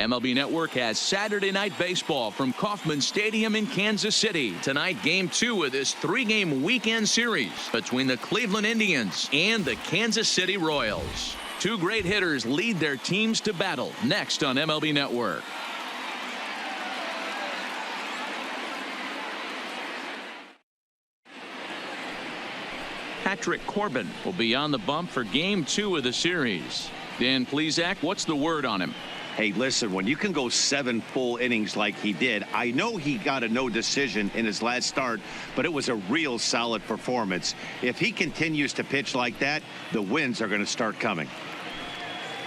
MLB Network has Saturday Night Baseball from Kauffman Stadium in Kansas City. Tonight, Game 2 of this 3-game weekend series between the Cleveland Indians and the Kansas City Royals. Two great hitters lead their teams to battle next on MLB Network. Patrick Corbin will be on the bump for Game 2 of the series. Dan Plesac, what's the word on him? Hey, listen, when you can go 7 full innings like he did, I know he got a no decision in his last start, but it was a real solid performance. If he continues to pitch like that, the wins are going to start coming.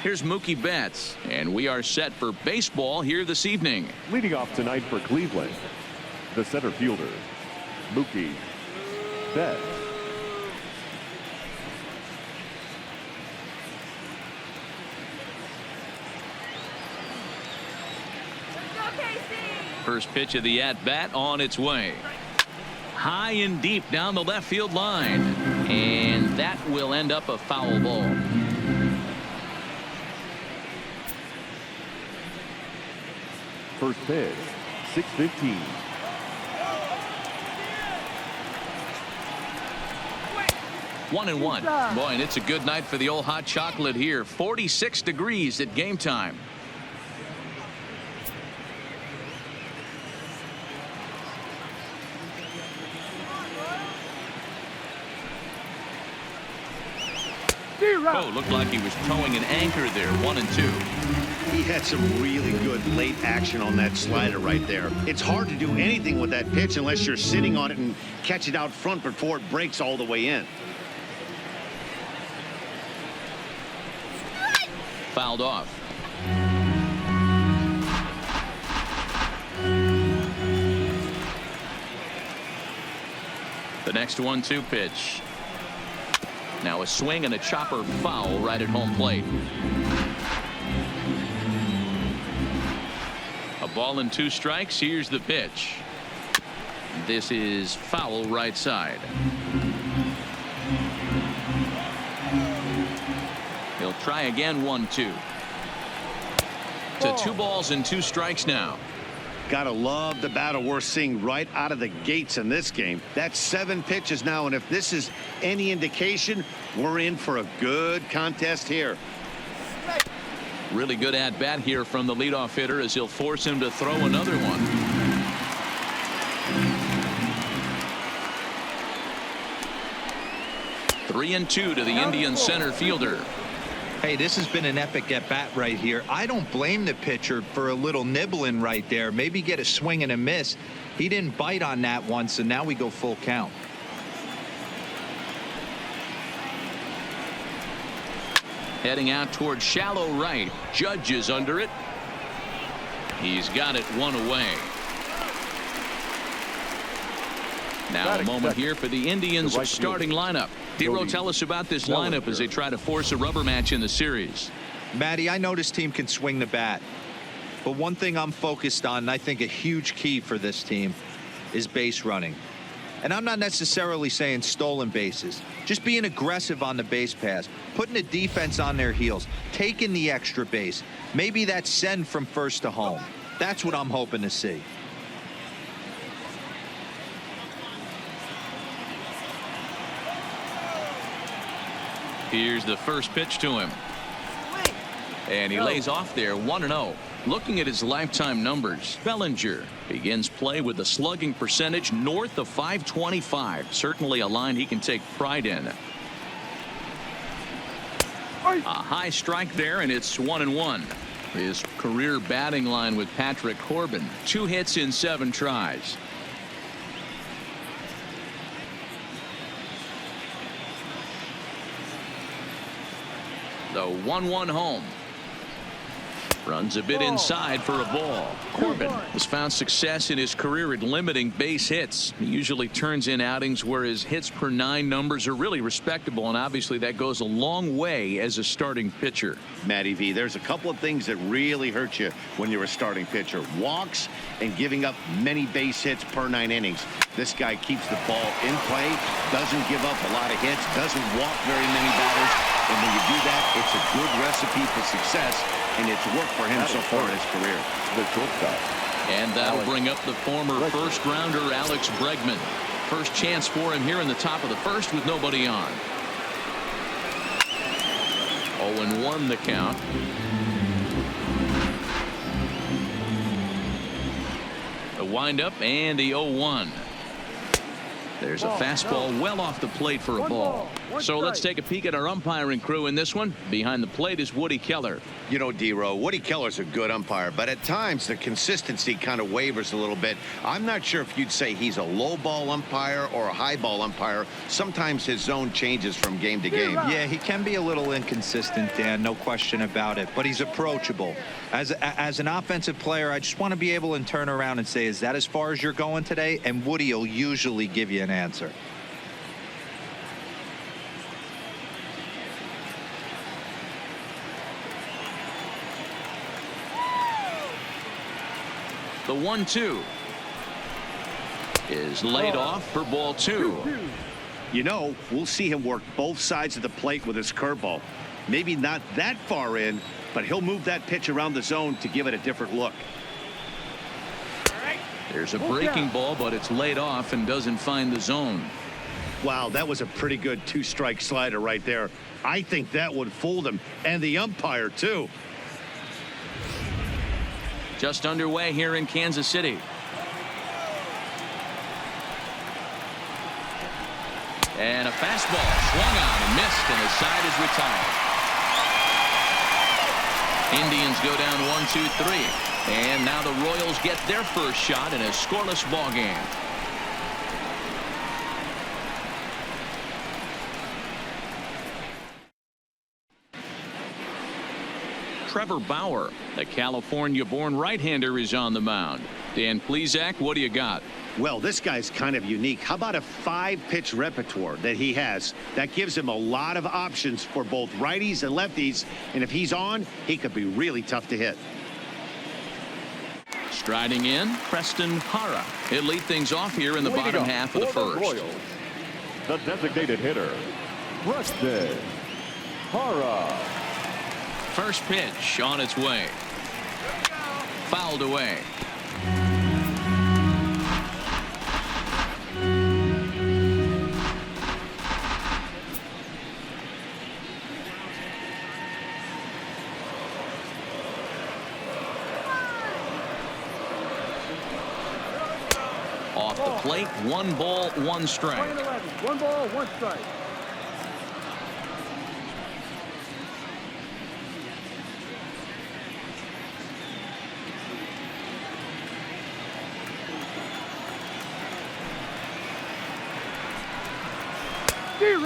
Here's Mookie Betts, and we are set for baseball here this evening. Leading off tonight for Cleveland, the center fielder, Mookie Betts. First pitch of the at-bat on its way. High and deep down the left field line. And that will end up a foul ball. First pitch, 6:15. One and one. Boy, and it's a good night for the old hot chocolate here. 46 degrees at game time. Oh, looked like he was towing an anchor there. 1 and 2. He had some really good late action on that slider right there. It's hard to do anything with that pitch unless you're sitting on it and catch it out front before it breaks all the way in. Fouled off. The next 1-2 pitch. Now a swing and a chopper foul right at home plate. A ball and 2 strikes. Here's the pitch. This is foul right side. He'll try again. 1-2. To 2 balls and 2 strikes now. Gotta love the battle we're seeing right out of the gates in this game. That's 7 pitches now, and if this is any indication, we're in for a good contest here. Really good at bat here from the leadoff hitter as he'll force him to throw another one. Three and 2 to the Indian center fielder. Hey, this has been an epic at bat right here. I don't blame the pitcher for a little nibbling right there. Maybe get a swing and a miss. He didn't bite on that one, so now we go full count. Heading out towards shallow right. Judge is under it. He's got it 1 away. Now a moment here for the Indians starting lineup. Dero, tell us about this lineup as they try to force a rubber match in the series. Matty, I know this team can swing the bat, but one thing I'm focused on, and I think a huge key for this team, is base running. And I'm not necessarily saying stolen bases, just being aggressive on the base pass, putting the defense on their heels, taking the extra base. Maybe that's send from first to home. That's what I'm hoping to see. Here's the first pitch to him. And he lays off there. 1-0. Looking at his lifetime numbers, Bellinger begins play with a slugging percentage north of .525. Certainly a line he can take pride in. A high strike there, and it's 1-1. His career batting line with Patrick Corbin. 2 hits in 7 tries. The 1-1 home. Runs a bit inside for a ball. Corbin has found success in his career at limiting base hits. He usually turns in outings where his hits per 9 numbers are really respectable, and obviously that goes a long way as a starting pitcher. Matty V, there's a couple of things that really hurt you when you're a starting pitcher. Walks and giving up many base hits per 9 innings. This guy keeps the ball in play, doesn't give up a lot of hits, doesn't walk very many batters. And when you do that, it's a good recipe for success, and it's worked for him so far in his career. The shortstop. And that'll bring up the former first-rounder Alex Bregman. First chance for him here in the top of the first with nobody on. 0-1 the count. The windup and the 0-1. There's a fastball well off the plate for a ball. So let's take a peek at our umpiring crew in this one. Behind the plate is Woody Keller. You know, D-Row, Woody Keller's a good umpire, but at times the consistency kind of wavers a little bit. I'm not sure if you'd say he's a low ball umpire or a high ball umpire. Sometimes his zone changes from game to game. Yeah, he can be a little inconsistent, Dan, no question about it, but he's approachable. As an offensive player, I just want to be able to turn around and say, is that as far as you're going today? And Woody will usually give you an answer. The 1-2 is laid off for ball 2. You know, we'll see him work both sides of the plate with his curveball. Maybe not that far in, but he'll move that pitch around the zone to give it a different look. There's a breaking ball, but it's laid off and doesn't find the zone. Wow, that was a pretty good two-strike slider right there. I think that would fold him, and the umpire, too. Just underway here in Kansas City. And a fastball swung on and missed, and his side is retired. Indians go down 1-2-3. And now the Royals get their first shot in a scoreless ball game. Trevor Bauer, the California-born right-hander, is on the mound. Dan Plesac, what do you got? Well, this guy's kind of unique. How about a 5-pitch repertoire that he has? That gives him a lot of options for both righties and lefties. And if he's on, he could be really tough to hit. Striding in, Preston Hara. He'll lead things off here in the bottom half of the first. Royals, the designated hitter, Preston Hara. First pitch on its way. Fouled away. Off the plate, 1 ball, 1 strike. 1 ball, 1 strike.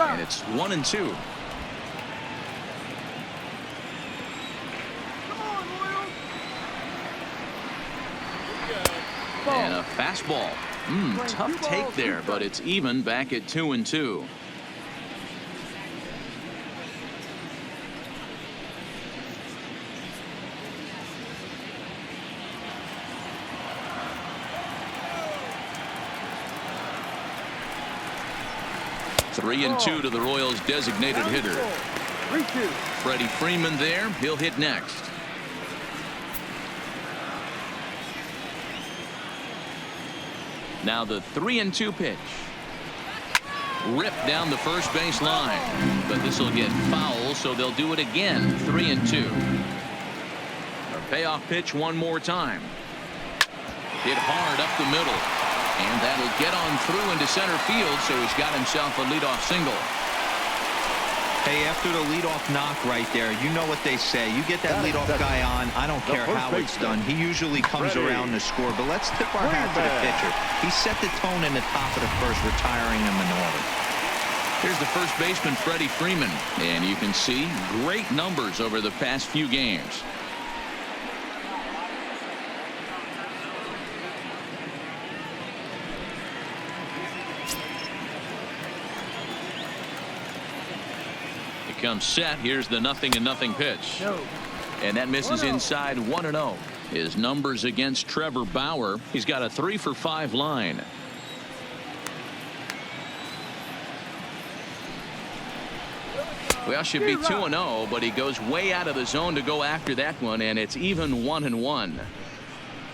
And it's 1-2. And a fastball. Tough take there, but it's even back at 2-2. Three and 2 to the Royals' designated hitter. 3-2. Freddie Freeman there. He'll hit next. Now the 3-2 pitch. Ripped down the first base line. But this will get foul, so they'll do it again. 3-2. A payoff pitch one more time. Hit hard up the middle. And that'll get on through into center field, so he's got himself a leadoff single. Hey, after the leadoff knock right there, you know what they say. You get that leadoff guy on, I don't care how it's done. He usually comes around to score, but let's tip our hat to the pitcher. He set the tone in the top of the first, retiring him in order. Here's the first baseman, Freddie Freeman, and you can see great numbers over the past few games. Comes set. Here's the 0-0 pitch. And that misses inside 1-0. His numbers against Trevor Bauer. He's got a 3-for-5 line. Well, should be 2-0, but he goes way out of the zone to go after that one, and it's even 1-1.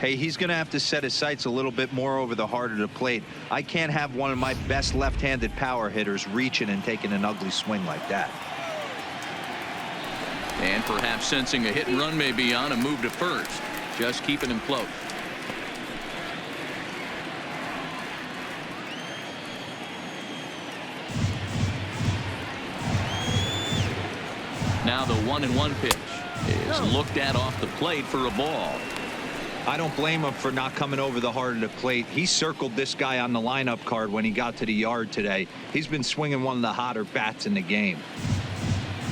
Hey, he's going to have to set his sights a little bit more over the heart of the plate. I can't have one of my best left-handed power hitters reaching and taking an ugly swing like that. And perhaps sensing a hit and run may be on, a move to first. Just keeping him close. Now the 1-1 pitch is looked at off the plate for a ball. I don't blame him for not coming over the heart of the plate. He circled this guy on the lineup card when he got to the yard today. He's been swinging one of the hotter bats in the game.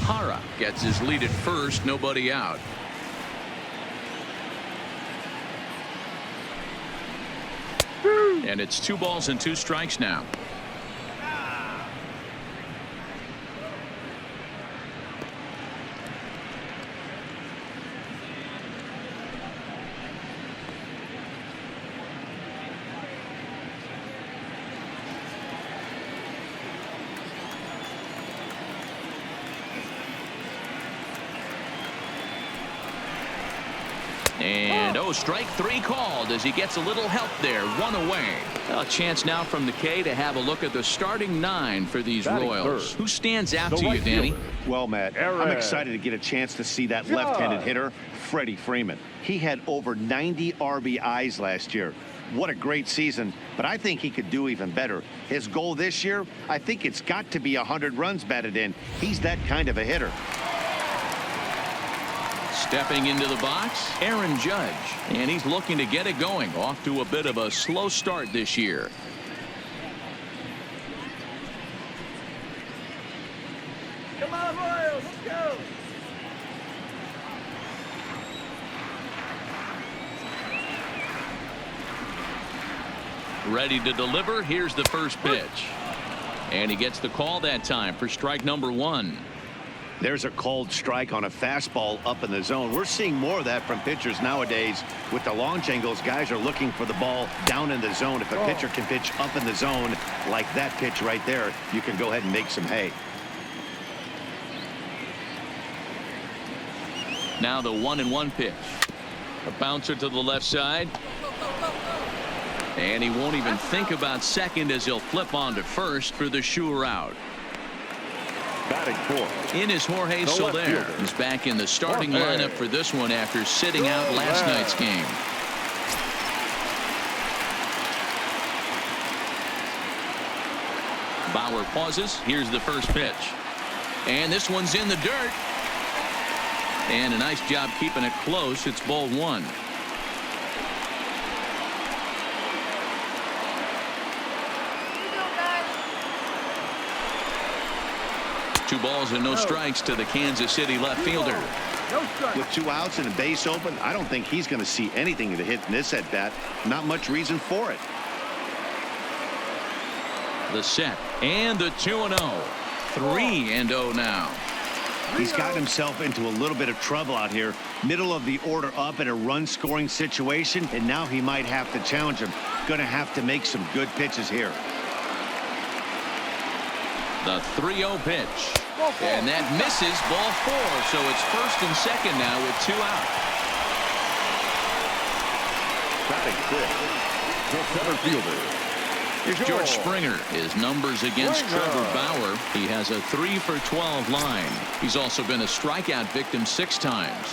Hara gets his lead at first, nobody out. And it's 2 balls and 2 strikes now. And strike 3 called as he gets a little help there. 1 away. A chance now from the K to have a look at the starting 9 for these Batting Royals. third. Who stands out The to you, right Danny? fielder. Well, Matt, I'm Aaron. excited to get a chance to see that left-handed hitter, Freddie Freeman. He had over 90 RBIs last year. What a great season, but I think he could do even better. His goal this year, I think it's got to be 100 runs batted in. He's that kind of a hitter. Stepping into the box, Aaron Judge. And he's looking to get it going. Off to a bit of a slow start this year. Come on, Royals, let's go. Ready to deliver. Here's the first pitch. And he gets the call that time for strike number 1. There's a called strike on a fastball up in the zone. We're seeing more of that from pitchers nowadays. With the launch angles, guys are looking for the ball down in the zone. If a pitcher can pitch up in the zone like that pitch right there, you can go ahead and make some hay. Now the 1-1 pitch. A bouncer to the left side. And he won't even think about second as he'll flip on to first for the sure out. Batting 4th. In is Jorge The left Soler. fielder. He's back in the starting Jorge. lineup for this one after sitting out last night's game. Bauer pauses. Here's the first pitch. And this one's in the dirt. And a nice job keeping it close. It's ball 1. Two balls and no strikes to the Kansas City left fielder. No strike. With 2 outs and a base open, I don't think he's going to see anything to hit in this at bat. Not much reason for it. The set and the 2-0. 3-0 now. He's gotten himself into a little bit of trouble out here. Middle of the order up in a run-scoring situation, and now he might have to challenge him. Going to have to make some good pitches here. The 3-0 pitch. And that misses, ball 4. So it's first and second now with 2 out. Batting 6th. The center fielder. George Springer. His numbers against Trevor Bauer. He has a 3 for 12 line. He's also been a strikeout victim 6 times.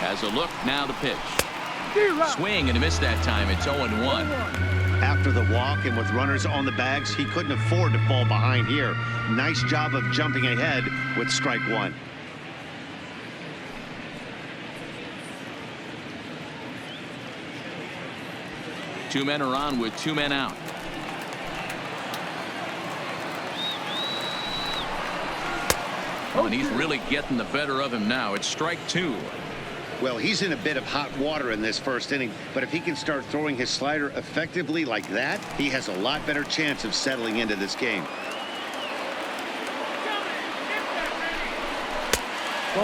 Has a look, now the pitch. Swing and a miss that time. It's 0-1. After the walk and with runners on the bags, he couldn't afford to fall behind here. Nice job of jumping ahead with strike 1. Two men are on with 2 men out. Oh, and he's really getting the better of him now. It's strike 2. Well, he's in a bit of hot water in this first inning, but if he can start throwing his slider effectively like that, he has a lot better chance of settling into this game.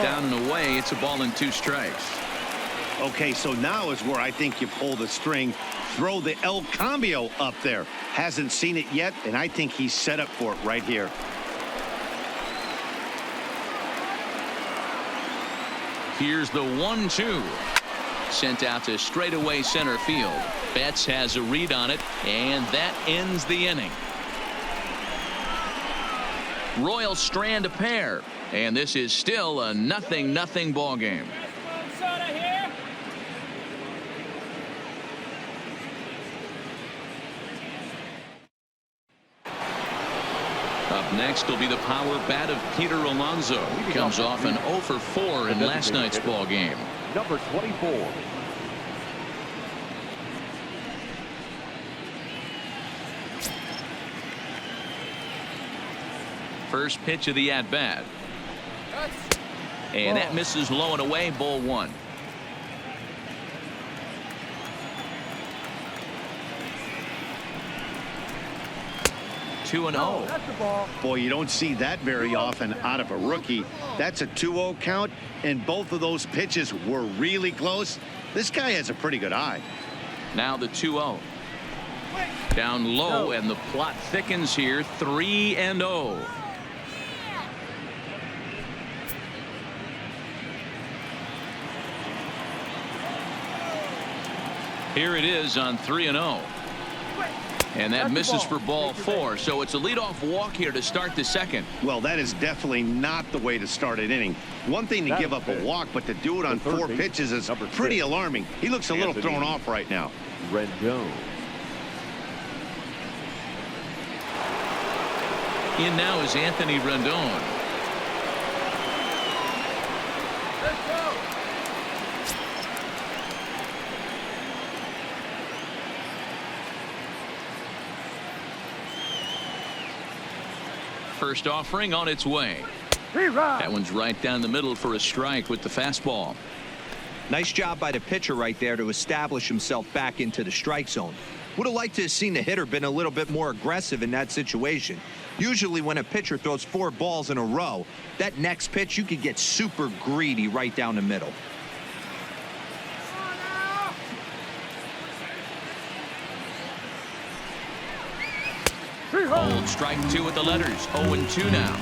Down and away, it's a ball and 2 strikes. Okay, so now is where I think you pull the string. Throw the El Cambio up there. Hasn't seen it yet, and I think he's set up for it right here. Here's the 1-2. Sent out to straightaway center field. Betts has a read on it, and that ends the inning. Royals strand a pair, and this is still a 0-0 ball game. Up next will be the power bat of Peter Alonso. He comes off an 0 for 4 in last night's ball game. Number 24. First pitch of the at bat. And that misses low and away. Ball 1. Two and 0. That's the ball. Boy, you don't see that very often out of a rookie. That's a 2-0 count, and both of those pitches were really close. This guy has a pretty good eye. Now the 2-0. Down low, and the plot thickens here. 3-0. Here it is on 3-0. And that misses for ball 4. So it's a leadoff walk here to start the second. Well, that is definitely not the way to start an inning. One thing to give up a walk, but to do it on 4 pitches is pretty alarming. He looks a little thrown off right now. Rendon. In now is Anthony Rendon. Let's go. First offering on its way. That one's right down the middle for a strike with the fastball. Nice job by the pitcher right there to establish himself back into the strike zone. Would have liked to have seen the hitter been a little bit more aggressive in that situation. Usually when a pitcher throws 4 balls in a row, that next pitch you could get super greedy right down the middle. Old strike 2 with the letters. 0-2 now.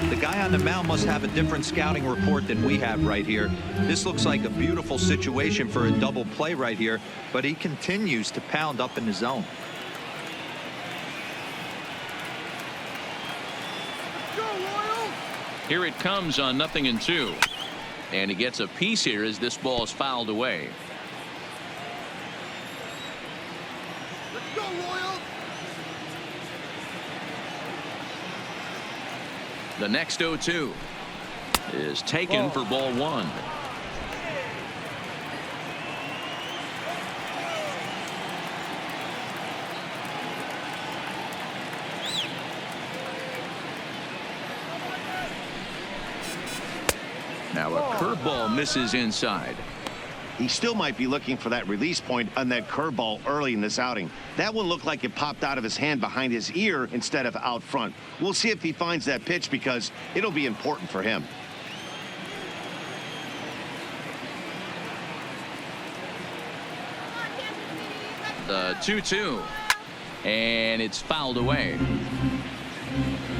The guy on the mound must have a different scouting report than we have right here. This looks like a beautiful situation for a double play right here, but he continues to pound up in the zone. Go, Royals. Here it comes on 0-2. And he gets a piece here as this ball is fouled away. Let's go, Royals. The next 0-2 is taken for ball 1. Now a curveball misses inside. He still might be looking for that release point on that curveball early in this outing. That one looked like it popped out of his hand behind his ear instead of out front. We'll see if he finds that pitch because it'll be important for him. The 2-2. And it's fouled away.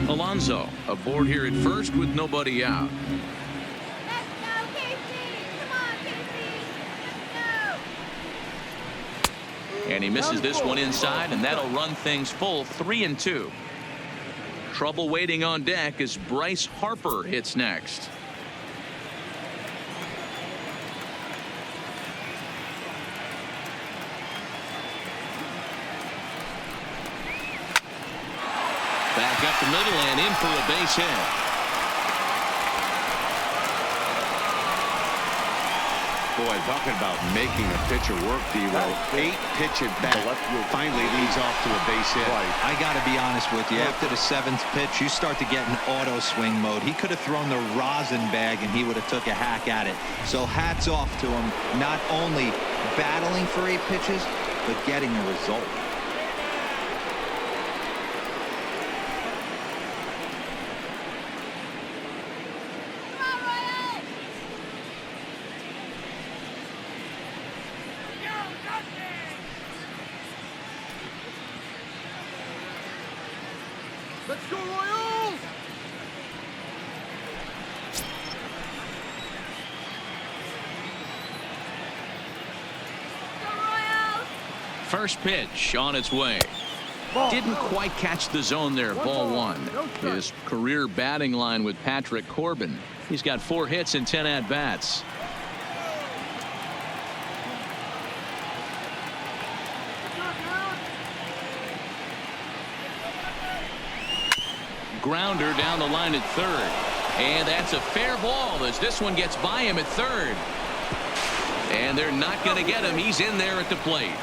Alonso aboard here at first with nobody out. And he misses this one inside, and that'll run things full. 3-2. Trouble waiting on deck as Bryce Harper hits next. Back up the middle and in for a base hit. Boy, talking about making a pitcher work, D-Row. 8 pitch at bat finally leads off to a base hit. I got to be honest with you. After the 7th pitch, you start to get in auto swing mode. He could have thrown the rosin bag and he would have took a hack at it. So hats off to him, not only battling for 8 pitches, but getting a result. Let's go, Royals! First pitch on its way. Didn't quite catch the zone there. Ball one. His career batting line with Patrick Corbin. He's got 4 hits and 10 at-bats. Grounder down the line at third. And that's a fair ball as this one gets by him at third. And they're not going to get him. He's in there at the plate.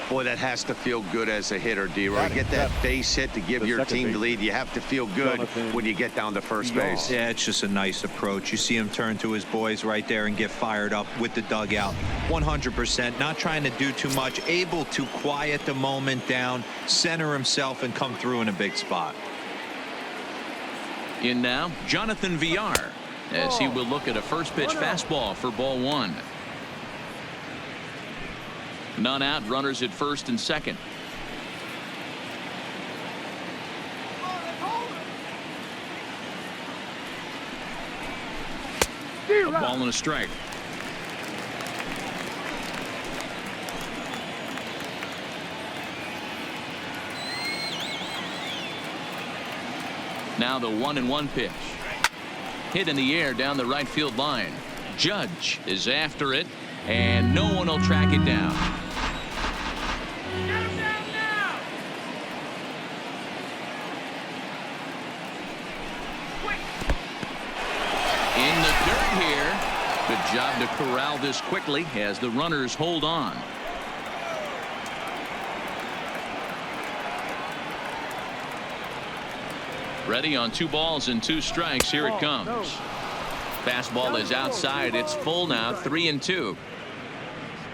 Boy, that has to feel good as a hitter, D-Roy. Get that base hit to give your team the lead. You have to feel good when you get down to first base. Yeah, it's just a nice approach. You see him turn to his boys right there and get fired up with the dugout. 100%. Not trying to do too much. Able to quiet the moment down, center himself, and come through in a big spot. In now, Jonathan Villar, as he will look at a first pitch fastball for ball one. None out, runners at first and second. A ball and a strike. Now the 1-1 pitch. Hit in the air down the right field line. Judge is after it, and no one will track it down. In the dirt here. Good job to corral this quickly as the runners hold on. Ready on 2 balls and 2 strikes. Here it comes. Fastball is outside. It's full now. 3-2.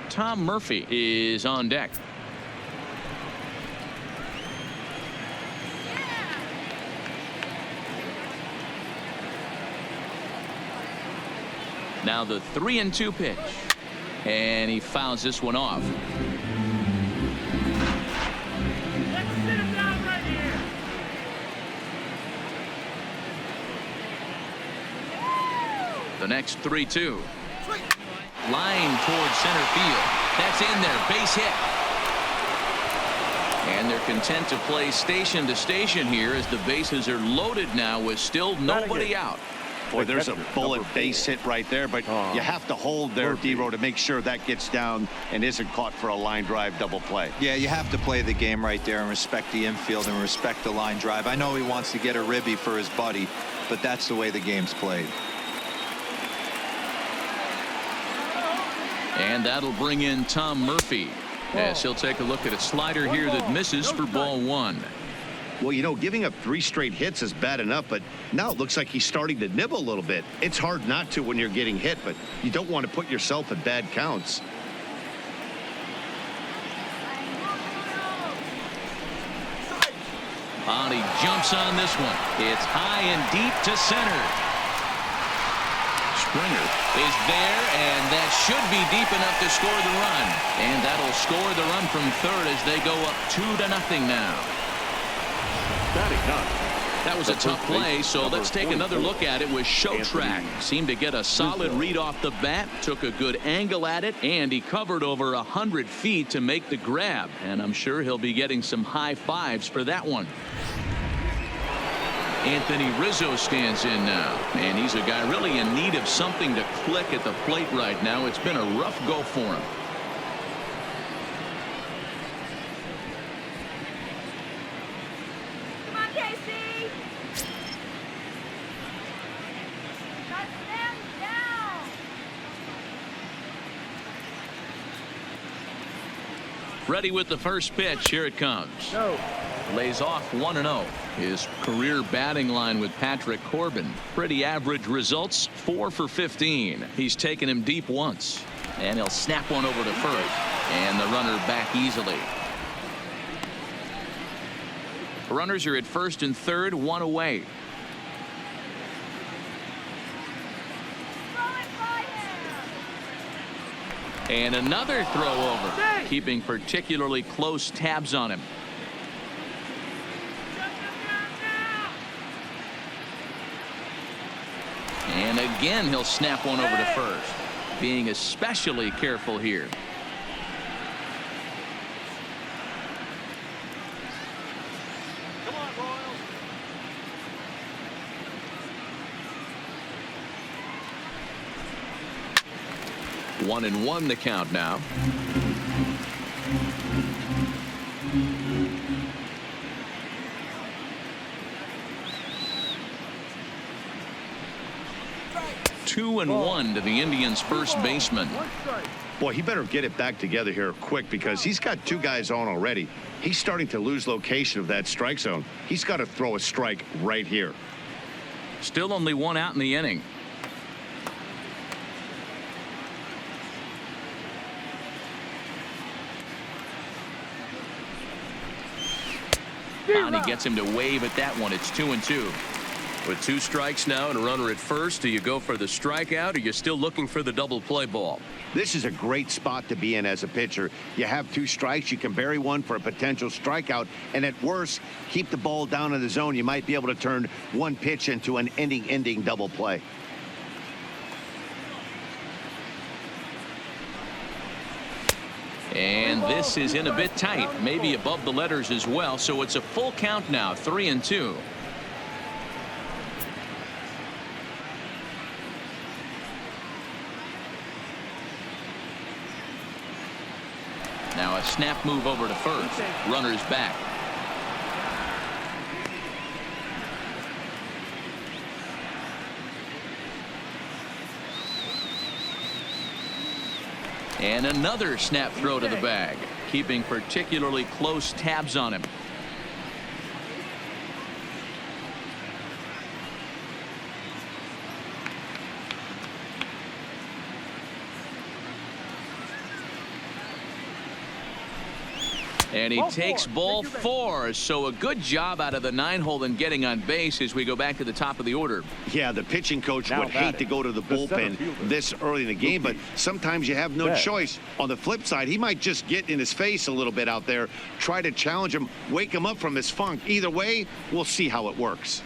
Tom Murphy is on deck. Now the 3-2 pitch, and he fouls this one off. The next 3-2. Line towards center field. That's in there. Base hit. And they're content to play station to station here as the bases are loaded now with still nobody out. Boy, there's a bullet base hit right there, but you have to hold there, D-Roy, to make sure that gets down and isn't caught for a line drive double play. Yeah, you have to play the game right there and respect the infield and respect the line drive. I know he wants to get a ribby for his buddy, but that's the way the game's played. And that'll bring in Tom Murphy as he'll take a look at a slider here that misses for ball one. Well, you know, giving up 3 straight hits is bad enough, but now it looks like he's starting to nibble a little bit. It's hard not to when you're getting hit, but you don't want to put yourself in bad counts. He jumps on this one. It's high and deep to center. Springer is there, and that should be deep enough to score the run. And that'll score the run from third as they go up 2-0 now. That was a tough play, so let's take another look at it with Showtrack. Seemed to get a solid read off the bat, took a good angle at it, and he covered over 100 feet to make the grab. And I'm sure he'll be getting some high fives for that one. Anthony Rizzo stands in now, and he's a guy really in need of something to click at the plate right now. It's been a rough go for him. Ready with the first pitch. Here it comes. Lays off 1-0. His career batting line with Patrick Corbin. Pretty average results. 4 for 15. He's taken him deep once. And he'll snap one over to first. And the runner back easily. Runners are at first and third. 1 away. And another throw over, keeping particularly close tabs on him. And again, he'll snap one over to first, being especially careful here. Come on, Royals. 1-1 the count now. Two and one to the Indians' first baseman. One strike. Boy, he better get it back together here quick because he's got two guys on already. He's starting to lose location of that strike zone. He's got to throw a strike right here. Still only one out in the inning. Bonnie gets him to wave at that one. It's 2-2. With two strikes now and a runner at first, do you go for the strikeout or are you still looking for the double play ball? This is a great spot to be in as a pitcher. You have two strikes. You can bury one for a potential strikeout. And at worst, keep the ball down in the zone. You might be able to turn one pitch into an ending double play. And this is in a bit tight, maybe above the letters as well. So it's a full count now, 3-2. Now a snap move over to first. Runners back. And another snap throw to the bag, keeping particularly close tabs on him. And he takes ball four. So a good job out of the 9-hole in getting on base as we go back to the top of the order. Yeah, the pitching coach Now would hate batting, to go to the the center bullpen fielder, this early in the game, but sometimes you have no Betts. choice. On the flip side, he might just get in his face a little bit out there, try to challenge him, wake him up from his funk. Either way, we'll see how it works.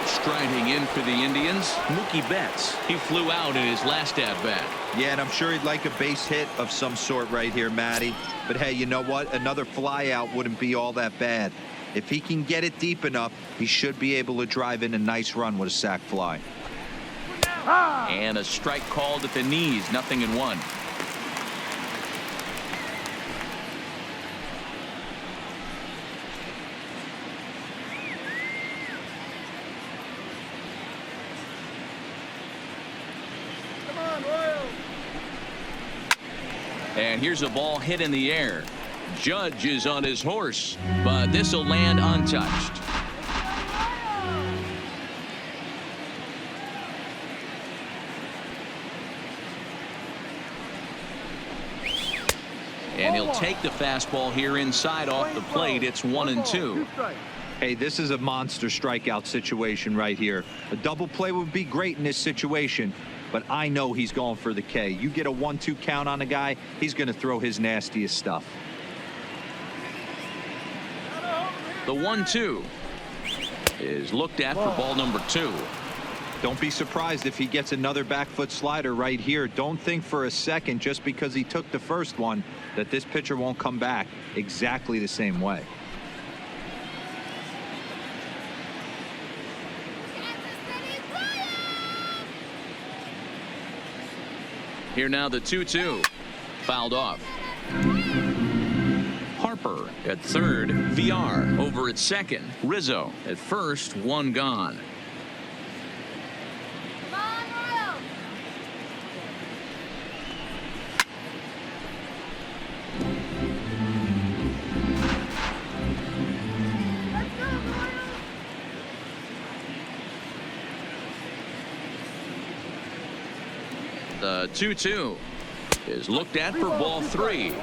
Striding in for the Indians, Mookie Betts. He flew out in his last at-bat. Yeah, and I'm sure he'd like a base hit of some sort right here, Matty. But hey, you know what? Another fly out wouldn't be all that bad. If he can get it deep enough, he should be able to drive in a nice run with a sac fly. And a strike called at the knees, 0-1. Come on, Royals. And here's a ball hit in the air. Judge is on his horse, but this will land untouched. And he'll take the fastball here inside off the plate. It's 1-2. Two strikes. Hey, this is a monster strikeout situation right here. A double play would be great in this situation, but I know he's going for the K. You get a 1-2 count on a guy, he's going to throw his nastiest stuff. The 1-2 is looked at for ball number 2. Don't be surprised if he gets another back foot slider right here. Don't think for a second, just because he took the first one, that this pitcher won't come back exactly the same way. Here now the 2-2. Fouled off. Harper at third. VR over at second. Rizzo at first. One gone. The 2-2 is looked at for ball 3.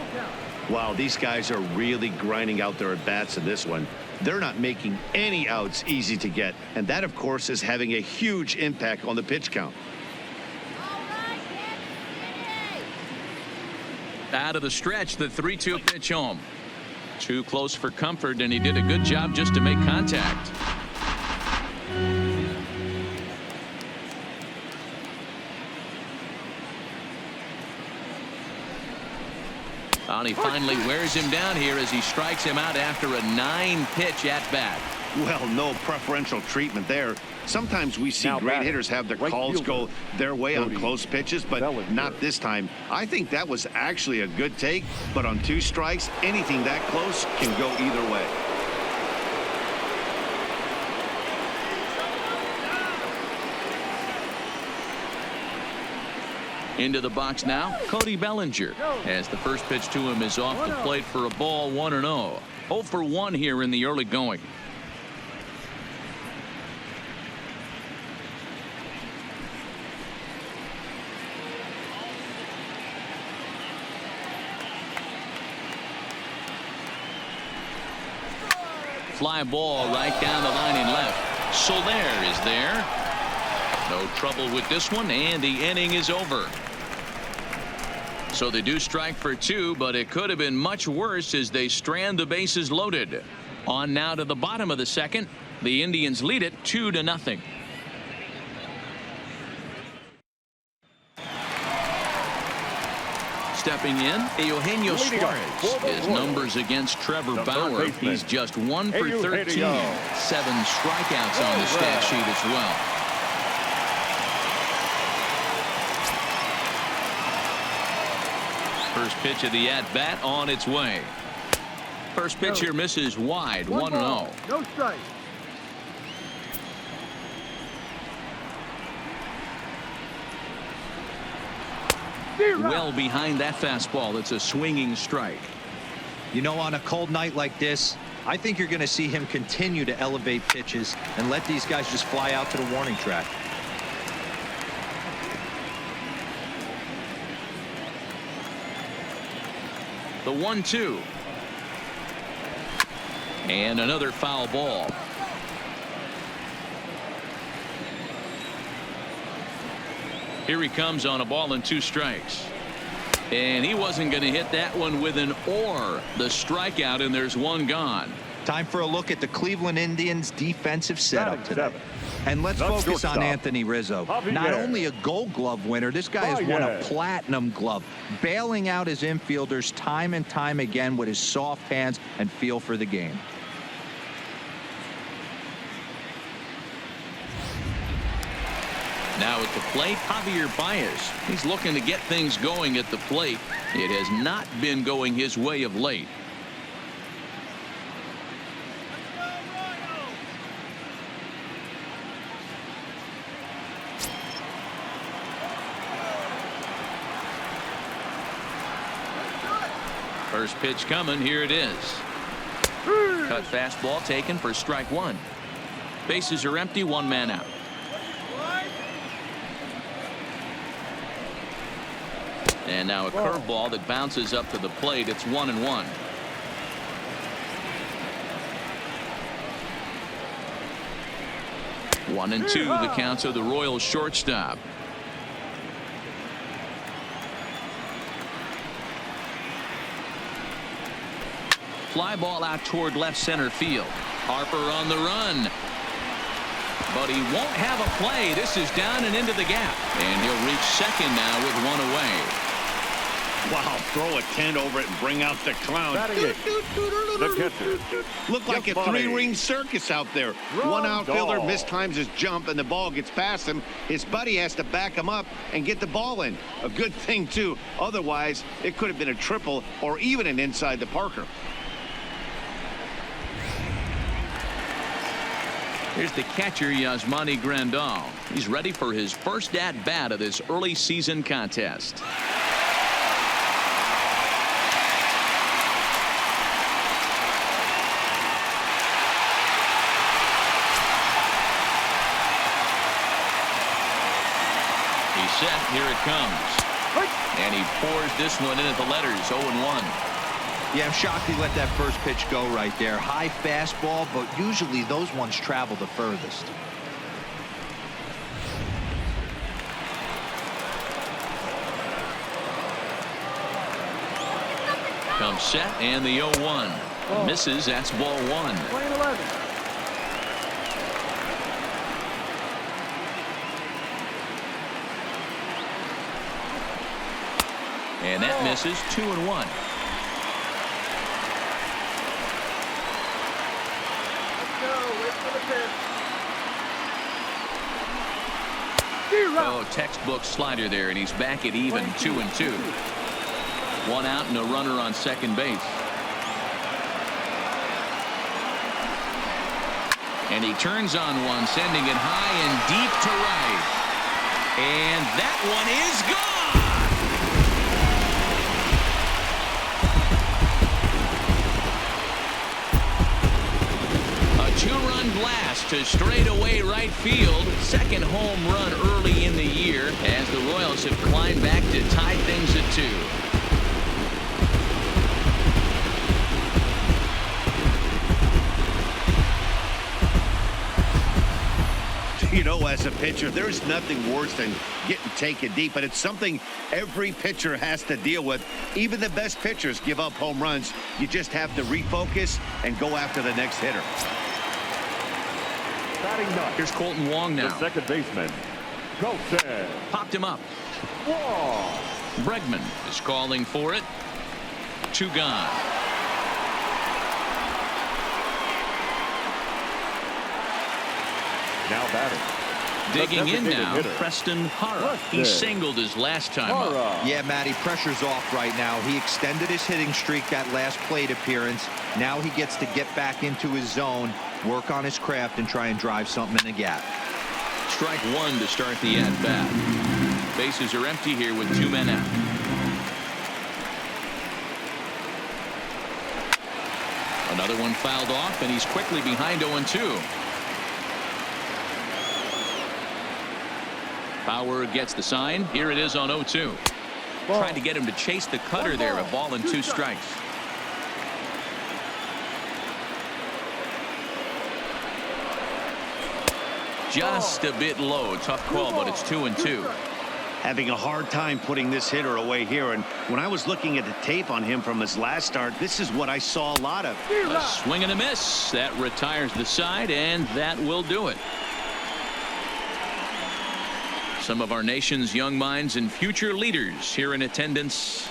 Wow, these guys are really grinding out their at-bats in this one. They're not making any outs easy to get, and that, of course, is having a huge impact on the pitch count. Out of the stretch, the 3-2 pitch home. Too close for comfort, and he did a good job just to make contact. And he finally wears him down here as he strikes him out after a 9-pitch at bat. Well, no preferential treatment there. Sometimes we see Now great batting, hitters have their right calls fielder, go their way on Cody close pitches, but Bellinger. not this time. I think that was actually a good take, but on 2 strikes, anything that close can go either way. Into the box now, Cody Bellinger, as the first pitch to him is off the plate for a ball. 1-0. 0 for 1 here in the early going. Fly ball right down the line in left. Soler is there. No trouble with this one, and the inning is over. So they do strike for 2, but it could have been much worse as they strand the bases loaded. On now to the bottom of the second. The Indians lead it 2-0. Stepping in, Eugenio Leading up Suarez. for the His Royals, numbers against Trevor the third Bauer. baseman, He's just 1 for 13. Eugenio. 7 strikeouts on the stat sheet as well. First pitch of the at-bat on its way. First pitch here misses wide. 1-0. No strike. Well behind that fastball. It's a swinging strike. You know, on a cold night like this, I think you're going to see him continue to elevate pitches and let these guys just fly out to the warning track. The 1-2. And another foul ball. Here he comes on a ball and 2 strikes. And he wasn't going to hit that one with an or. The strikeout, and there's 1 gone. Time for a look at the Cleveland Indians defensive setup Batting today. 7. And let's The focus on shortstop, Anthony Rizzo. Javier. Not only a Gold Glove winner, this guy has won a Baez. Platinum Glove, bailing out his infielders time and time again with his soft hands and feel for the game. Now at the plate, Javier Baez. He's looking to get things going at the plate. It has not been going his way of late. First pitch coming. Here it is. Cut fastball taken for strike 1. Bases are empty. 1 man out. And now a curveball that bounces up to the plate. It's 1-1. One and 2 the counts of the Royals shortstop. Fly ball out toward left center field. Harper on the run. But he won't have a play. This is down and into the gap. And he'll reach second now with 1 away. Wow, throw a tent over it and bring out the clown. Batting 8. The catcher. Looked like a Giovanni. 3-ring circus out there. One outfielder mistimes his jump and the ball gets past him. His buddy has to back him up and get the ball in. A good thing, too. Otherwise, it could have been a triple or even an inside the Parker. Here's the catcher, Yasmani Grandal. He's ready for his first at-bat of this early season contest. He's set. Here it comes. And he pours this one in at the letters. 0-1. Yeah, I'm shocked he let that first pitch go right there. High fastball, but usually those ones travel the furthest. Comes set and the 0-1. Misses. That's ball one. Playing 11. And that misses. 2-1. Let's go. Wait for the pitch. Oh, textbook slider there, and he's back at even. 2-2. One out and a runner on second base. And he turns on one, sending it high and deep to right. And that one is gone. A two-run blast to straightaway right field. Second home run early in the year as the Royals have climbed back to tie things at 2. You know, as a pitcher, there's nothing worse than getting taken deep, but it's something every pitcher has to deal with. Even the best pitchers give up home runs. You just have to refocus and go after the next hitter. Batting ninth, Here's Colton Wong the now. second baseman, Colton Popped him up. Wong. Bregman is calling for it. 2 gone. Now batting. Digging in designated now, hitter. Preston Hara. He Preston singled his last time up. Hara. Yeah, Matty, pressure's off right now. He extended his hitting streak that last plate appearance. Now he gets to get back into his zone, work on his craft, and try and drive something in the gap. Strike one to start the at-bat. Bases are empty here with 2 men out. Another one fouled off, and he's quickly behind 0-2. Bauer gets the sign. Here it is on 0-2. Trying to get him to chase the cutter there. A ball and 2 strikes. Just a bit low. Tough call, but it's 2-2. Having a hard time putting this hitter away here. And when I was looking at the tape on him from his last start, this is what I saw a lot of. A swing and a miss. That retires the side, and that will do it. Some of our nation's young minds and future leaders here in attendance.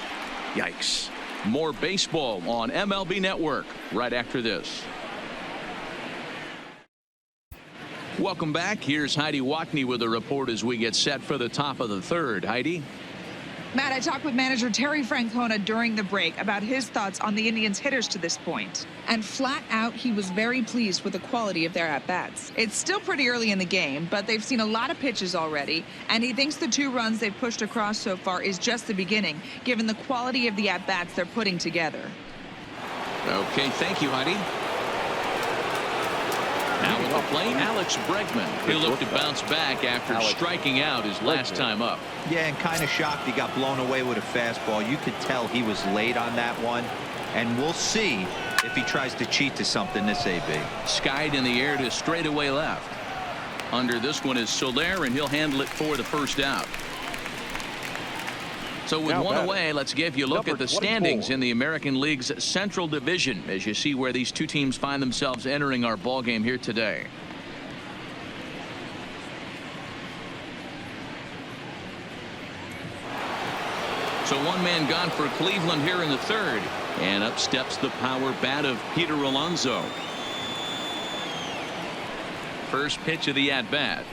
Yikes. More baseball on MLB Network right after this. Welcome back. Here's Heidi Watney with a report as we get set for the top of the third. Heidi? Matt, I talked with manager Terry Francona during the break about his thoughts on the Indians' hitters to this point. And flat out, he was very pleased with the quality of their at-bats. It's still pretty early in the game, but they've seen a lot of pitches already, and he thinks the 2 runs they've pushed across so far is just the beginning, given the quality of the at-bats they're putting together. Okay, thank you, Heidi. Now with the plate, Alex Bregman. He'll look to bounce back after striking out his last time up. Yeah, and kind of shocked he got blown away with a fastball. You could tell he was late on that one, and we'll see if he tries to cheat to something this AB. Skied in the air to straightaway left. Under this one is Soler, and he'll handle it for the first out. So with Now one batting, away, let's give you a look number at the 24. standings in the American League's Central Division as you see where these 2 teams find themselves entering our ball game here today. So 1 man gone for Cleveland here in the third, and up steps the power bat of Peter Alonso. First pitch of the at-bat.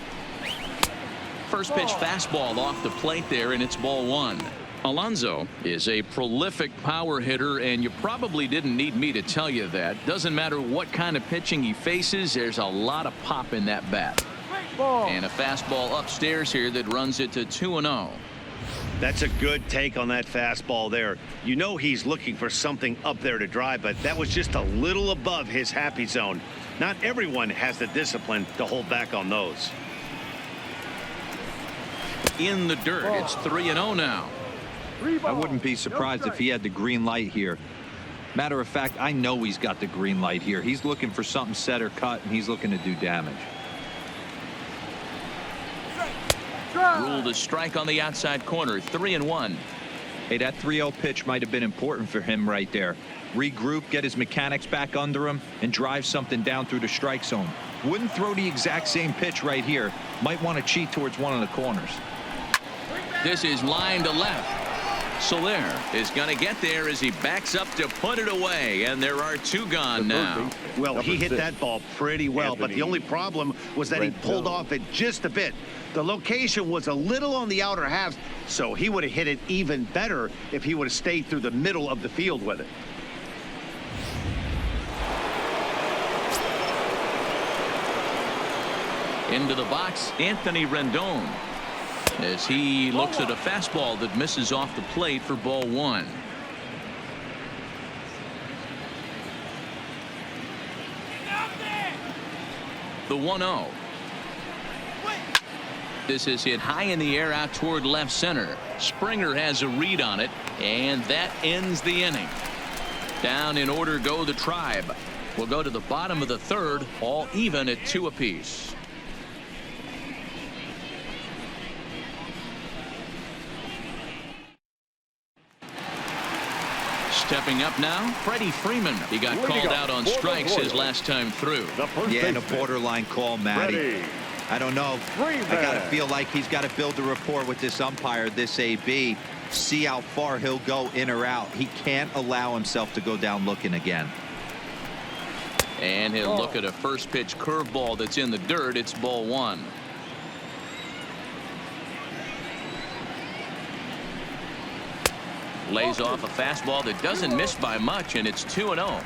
First pitch fastball off the plate there, and it's ball 1. Alonso is a prolific power hitter, and you probably didn't need me to tell you that. Doesn't matter what kind of pitching he faces, there's a lot of pop in that bat. And a fastball upstairs here that runs it to 2-0. That's a good take on that fastball there. You know he's looking for something up there to drive, but that was just a little above his happy zone. Not everyone has the discipline to hold back on those. In the dirt, it's 3-0 now. I wouldn't be surprised if he had the green light here. Matter of fact, I know he's got the green light here. He's looking for something set or cut, and he's looking to do damage. Ruled a strike on the outside corner. 3-1. Hey, that 3-0 pitch might have been important for him right there. Regroup, get his mechanics back under him, and drive something down through the strike zone. Wouldn't throw the exact same pitch right here. Might want to cheat towards one of the corners. This is line to left. Soler is going to get there as he backs up to put it away, and there are 2 gone now. Well, he hit that ball pretty well, but the only problem was that he pulled off it just a bit. The location was a little on the outer half, so he would have hit it even better if he would have stayed through the middle of the field with it. Into the box, Anthony Rendon, as he looks at a fastball that misses off the plate for ball 1. The 1-0. This is hit high in the air out toward left center. Springer has a read on it, and that ends the inning. Down in order go the Tribe. We'll go to the bottom of the 3rd, all even at 2 apiece. Stepping up now, Freddie Freeman. He got called out on strikes his last time through. Yeah, and a borderline call, Matty. I don't know. I got to feel like he's got to build a rapport with this umpire, this AB. See how far he'll go in or out. He can't allow himself to go down looking again. And he'll look at a first pitch curveball that's in the dirt. It's ball 1. Lays off a fastball that doesn't miss by much, and it's 2-0.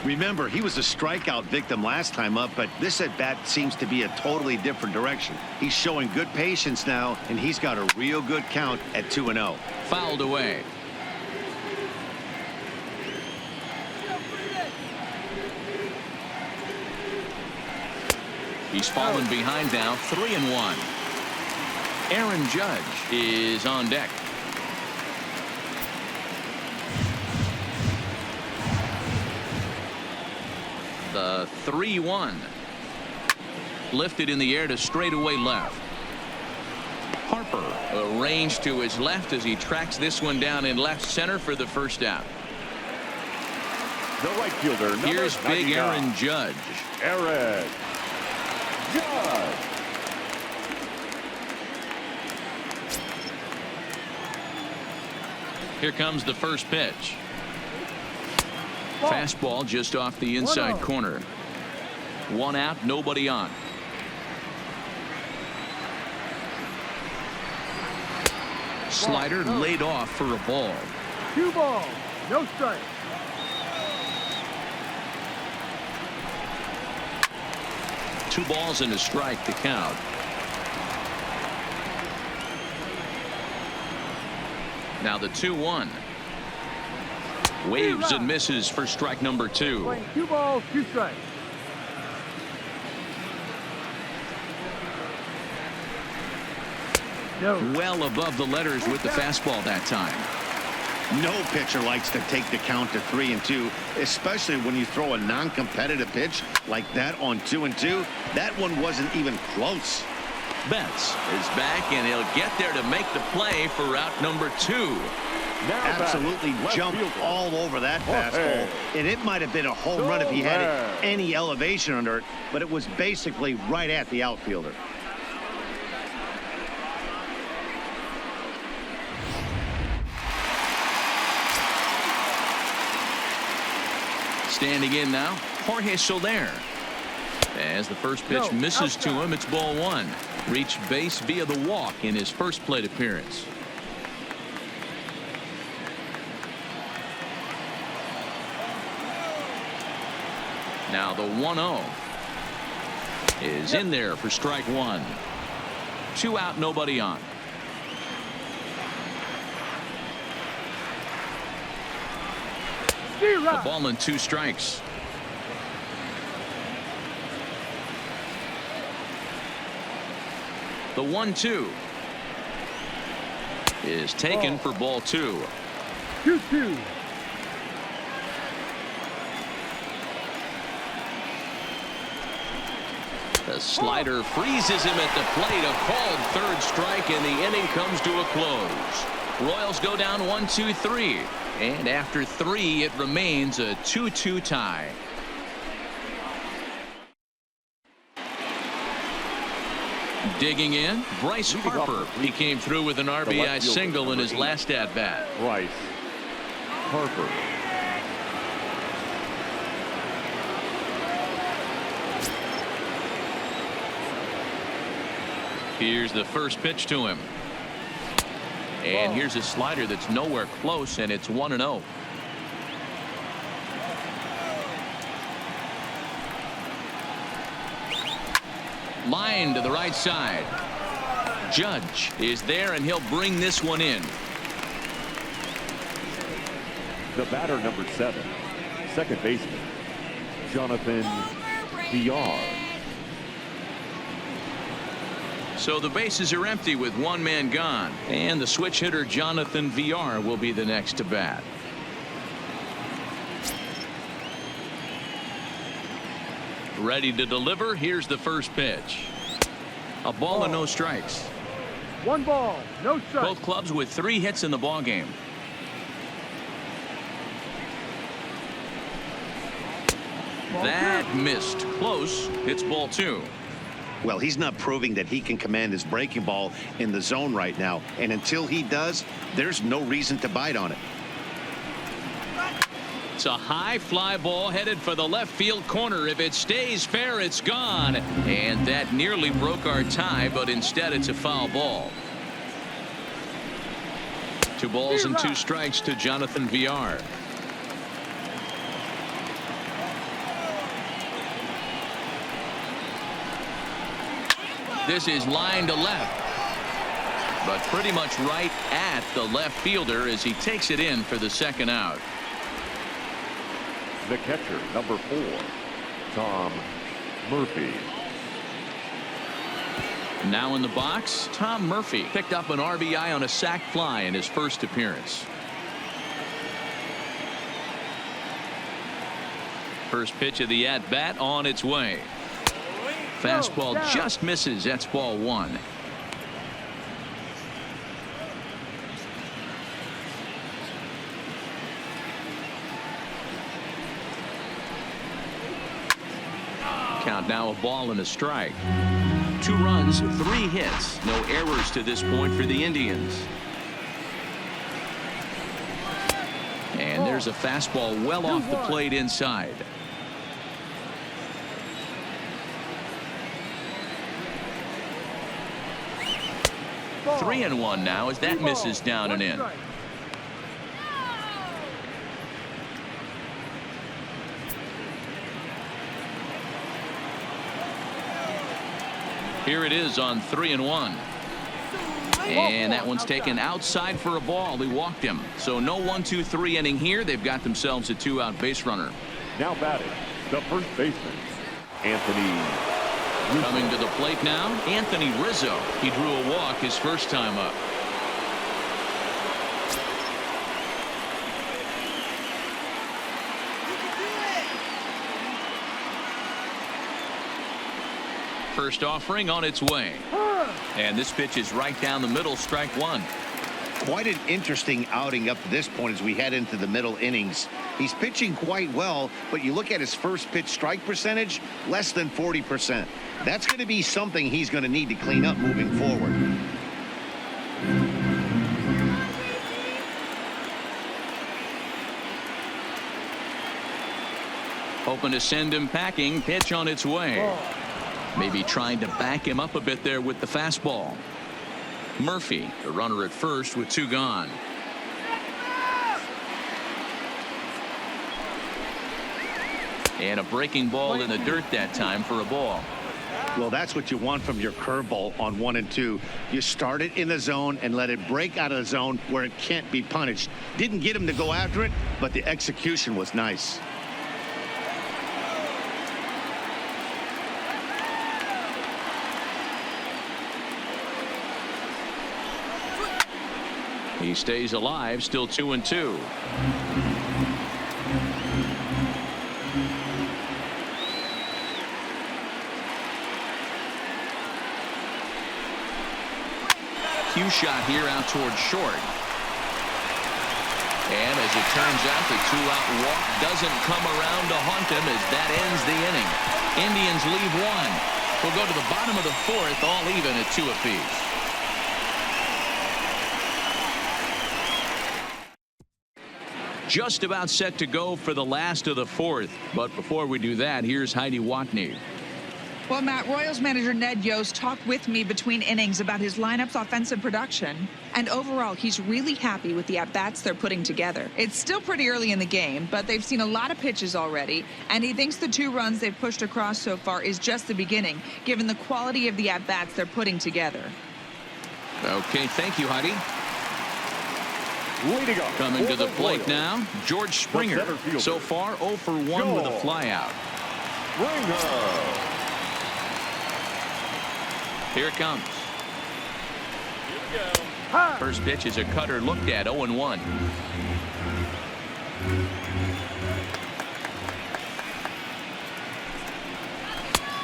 Remember, he was a strikeout victim last time up, but this at bat seems to be a totally different direction. He's showing good patience now, and he's got a real good count at 2-0. Fouled away. He's fallen behind now, 3-1. Aaron Judge is on deck. The 3-1. Lifted in the air to straightaway left. Harper arranged to his left as he tracks this one down in left center for the first out. The right fielder. Here's big Aaron Judge. Aaron Judge. Here comes the first pitch. Fastball just off the inside corner. 1 out, nobody on. Slider laid off for a ball. 2 balls, no strike. Two balls and a strike to count. Now the 2-1. Waves and misses for strike number 2. Playing 2 balls, 2 strikes. No. Well above the letters with the fastball that time. No pitcher likes to take the count to 3-2, especially when you throw a non-competitive pitch like that on 2-2. That one wasn't even close. Betts is back, and he'll get there to make the play for out number 2. Absolutely jumped all over that fastball, and it might have been a home run if he had any elevation under it, but it was basically right at the outfielder. Standing in now, Jorge Soler. As the first pitch misses to him, it's ball 1. Reached base via the walk in his first plate appearance. Now the 1-0 is in there for strike 1. 2 out, nobody on. A ball and 2 strikes. The 1-2 is taken for ball 2. 2-2. The slider freezes him at the plate. A called third strike, and the inning comes to a close. Royals go down 1-2-3. And after 3, it remains a 2-2 tie. Digging in, Bryce Harper. He came through with an RBI single in his last at-bat. Bryce Harper. Here's the first pitch to him. And here's a slider that's nowhere close, and it's 1-0. Line to the right side. Judge is there, and he'll bring this one in. The batter, number 7, second baseman, Jonathan Villar. So the bases are empty with one man gone, and the switch hitter Jonathan Villar will be the next to bat. Ready to deliver. Here's the first pitch. A ball and no strikes. 1 ball, no strike. Both clubs with 3 hits in the ball game. That missed. Close. It's ball 2. Well, he's not proving that he can command his breaking ball in the zone right now. And until he does, there's no reason to bite on it. It's a high fly ball headed for the left field corner. If it stays fair, it's gone. And that nearly broke our tie, but instead it's a foul ball. 2 balls and 2 strikes to Jonathan Villar. This is line to left, but pretty much right at the left fielder as he takes it in for the second out. The catcher, number 4, Tom Murphy. Now in the box, Tom Murphy picked up an RBI on a sac fly in his first appearance. First pitch of the at-bat on its way. Fastball just misses. That's ball 1. Count now, a ball and a strike. 2 runs, 3 hits. No errors to this point for the Indians. And there's a fastball well off the plate inside. 3-1 now as that misses down and in. Here it is on 3-1. And that one's taken outside for a ball. He walked him. So no 1-2-3 inning here. They've got themselves a 2-out base runner. Now batting, the first baseman, Anthony Rizzo. Coming to the plate now, Anthony Rizzo. He drew a walk his first time up. First offering on its way. And this pitch is right down the middle, strike 1. Quite an interesting outing up to this point as we head into the middle innings. He's pitching quite well, but you look at his first pitch strike percentage, less than 40%. That's going to be something he's going to need to clean up moving forward. Hoping to send him packing. Pitch on its way. Maybe trying to back him up a bit there with the fastball. Murphy, the runner at first with 2 gone. And a breaking ball in the dirt that time for a ball. Well, that's what you want from your curveball on 1 and 2. You start it in the zone and let it break out of the zone where it can't be punished. Didn't get him to go after it, but the execution was nice. He stays alive, still 2-2. Cue shot here out towards short. And as it turns out, the two-out walk doesn't come around to haunt him as that ends the inning. Indians leave one. We'll go to the bottom of the fourth, all even at 2 apiece. Just about set to go for the last of the fourth. But before we do that, here's Heidi Watney. Well, Matt, Royals manager Ned Yost talked with me between innings about his lineup's offensive production. And overall, he's really happy with the at-bats they're putting together. It's still pretty early in the game, but they've seen a lot of pitches already. And he thinks the 2 runs they've pushed across so far is just the beginning, given the quality of the at-bats they're putting together. Okay, thank you, Heidi. Leading up Coming to the plate Royals, now, George Springer. center fielder, So far, 0 for 1 with a George flyout. Springer. Here it comes. High. First pitch is a cutter looked at, 0-1.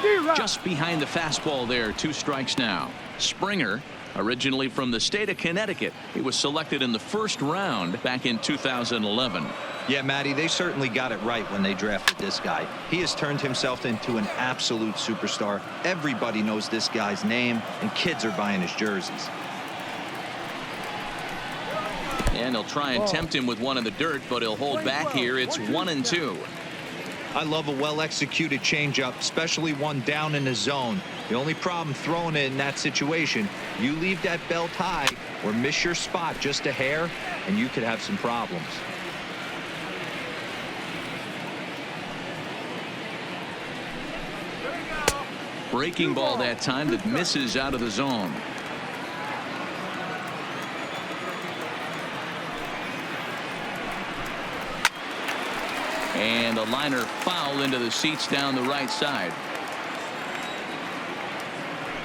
D-Rod. Just behind the fastball there, 2 strikes now. Springer, originally from the state of Connecticut. He was selected in the first round back in 2011. Yeah, Matty, they certainly got it right when they drafted this guy. He has turned himself into an absolute superstar. Everybody knows this guy's name, and kids are buying his jerseys. And he'll try and tempt him with one in the dirt, but he'll hold back here. It's 1-2. I love a well-executed changeup, especially one down in the zone. The only problem throwing it in that situation, you leave that belt high or miss your spot just a hair, and you could have some problems. Breaking ball that time that misses out of the zone. And a liner foul into the seats down the right side.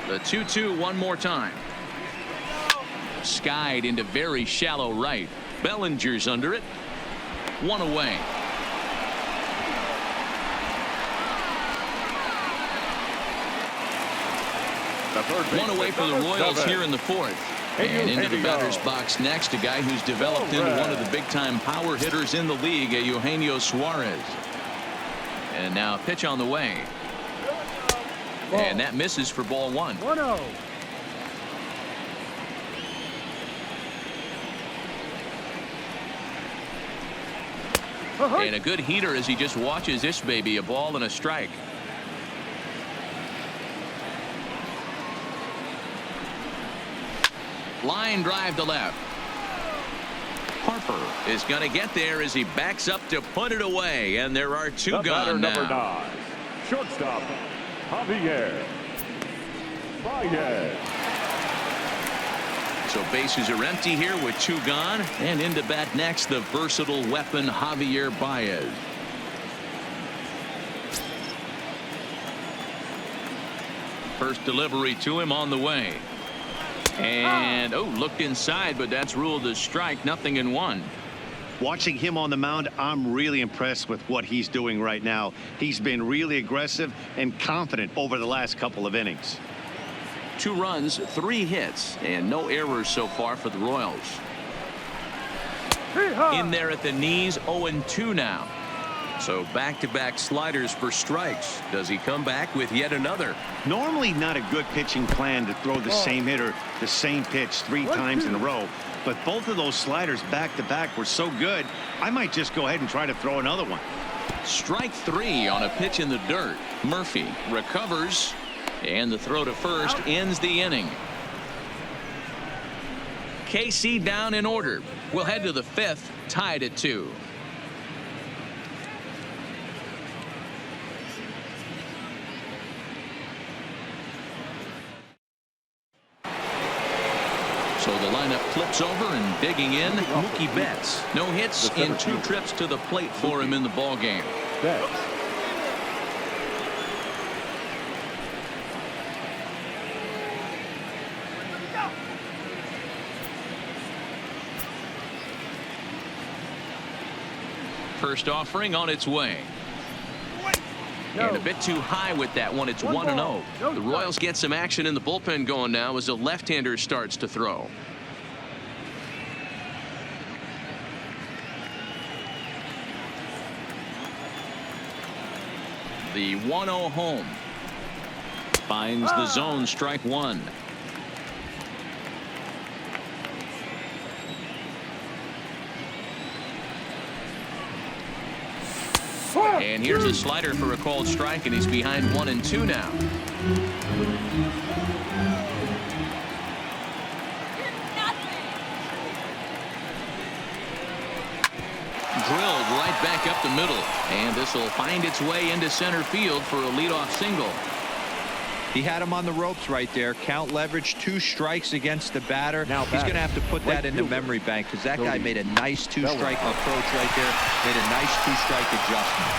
The 2-2 one more time. Skied into very shallow right. Bellinger's under it. 1 away. One away for the Royals here in the fourth. And into the batter's box next, a guy who's developed into one of the big-time power hitters in the league, Eugenio Suarez. And now a pitch on the way. And that misses for ball 1. 1-0. And a good heater as he just watches this baby, a ball and a strike. Line drive to left. Harper is going to get there as he backs up to put it away, and there are 2 The batter, gone number now. 9, shortstop, Javier Baez. So bases are empty here with 2 gone, and into bat next, the versatile weapon Javier Baez. First delivery to him on the way. And looked inside, but that's ruled a strike. 0-1. Watching him on the mound, I'm really impressed with what he's doing right now. He's been really aggressive and confident over the last couple of innings. 2 runs, 3 hits, and no errors so far for the Royals. In there at the knees, 0-2 now. So back-to-back sliders for strikes. Does he come back with yet another? Normally not a good pitching plan to throw the same hitter the same pitch 3 times in a row, but both of those sliders back-to-back were so good, I might just go ahead and try to throw another one. Strike 3 on a pitch in the dirt. Murphy recovers, and the throw to first ends the inning. KC down in order. We'll head to the 5th, tied at 2. So the lineup flips over, and digging in, Mookie Betts. No hits in 2 trips to the plate for him in the ballgame. Betts. First offering on its way. And a bit too high with that one. It's 1-0. The Royals get some action in the bullpen going now as a left-hander starts to throw. The 1-0 home. Finds the zone, strike one. And here's a slider for a called strike, and he's behind 1-2 now. Drilled right back up the middle, and this will find its way into center field for a leadoff single. He had him on the ropes right there. Count leverage, 2 strikes against the batter. Now He's going to have to put that in the fielder. memory bank because that guy made a nice 2-strike approach right there. Made a nice 2-strike adjustment.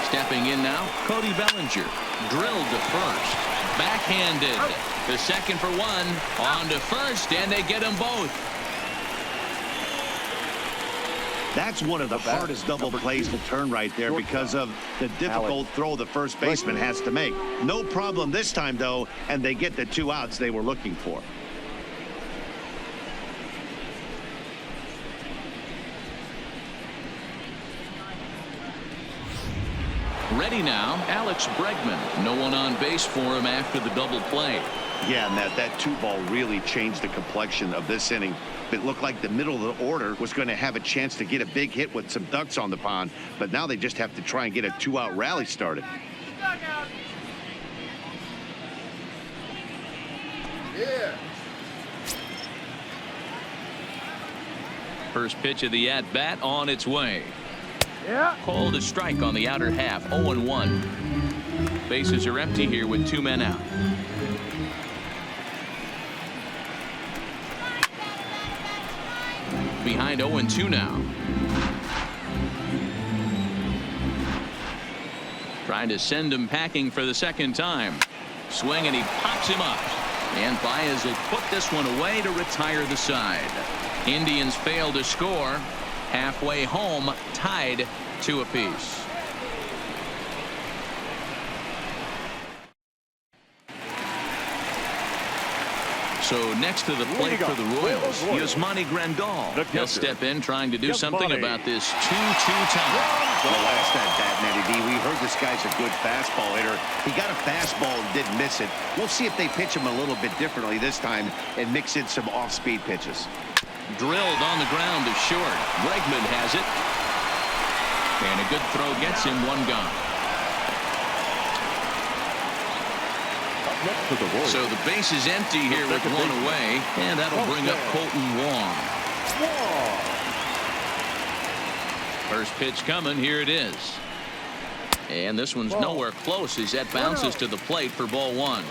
Stepping in now, Cody Bellinger. Drilled to first. Backhanded. The second for one. On to first, and they get them both. That's one of the hardest double plays to turn right there because of the difficult throw the first baseman has to make. No problem this time, though, and they get the 2 outs they were looking for. Ready now, Alex Bregman. No one on base for him after the double play. Yeah, and that 2-ball really changed the complexion of this inning. It looked like the middle of the order was going to have a chance to get a big hit with some ducks on the pond, but now they just have to try and get a 2-out rally started. First pitch of the at-bat on its way. Yeah. Called a strike on the outer half, 0-1. Bases are empty here with 2 men out. Behind 0-2 now. Trying to send him packing for the second time. Swing, and he pops him up. And Baez will put this one away to retire the side. Indians fail to score. Halfway home, tied 2 apiece. So next to the plate for the Royals, Yasmani Grandal. He'll step in trying to do something about this 2-2 tie. Well, last at bat, Matty D, we heard this guy's a good fastball hitter. He got a fastball and didn't miss it. We'll see if they pitch him a little bit differently this time and mix in some off-speed pitches. Drilled on the ground to short. Bregman has it. And a good throw gets him 1 gone. Next to the Royals. So the base is empty here with 1 away, and that'll bring up Colton Wong. First pitch coming. Here it is. And this one's nowhere close as that bounces to the plate for ball 1.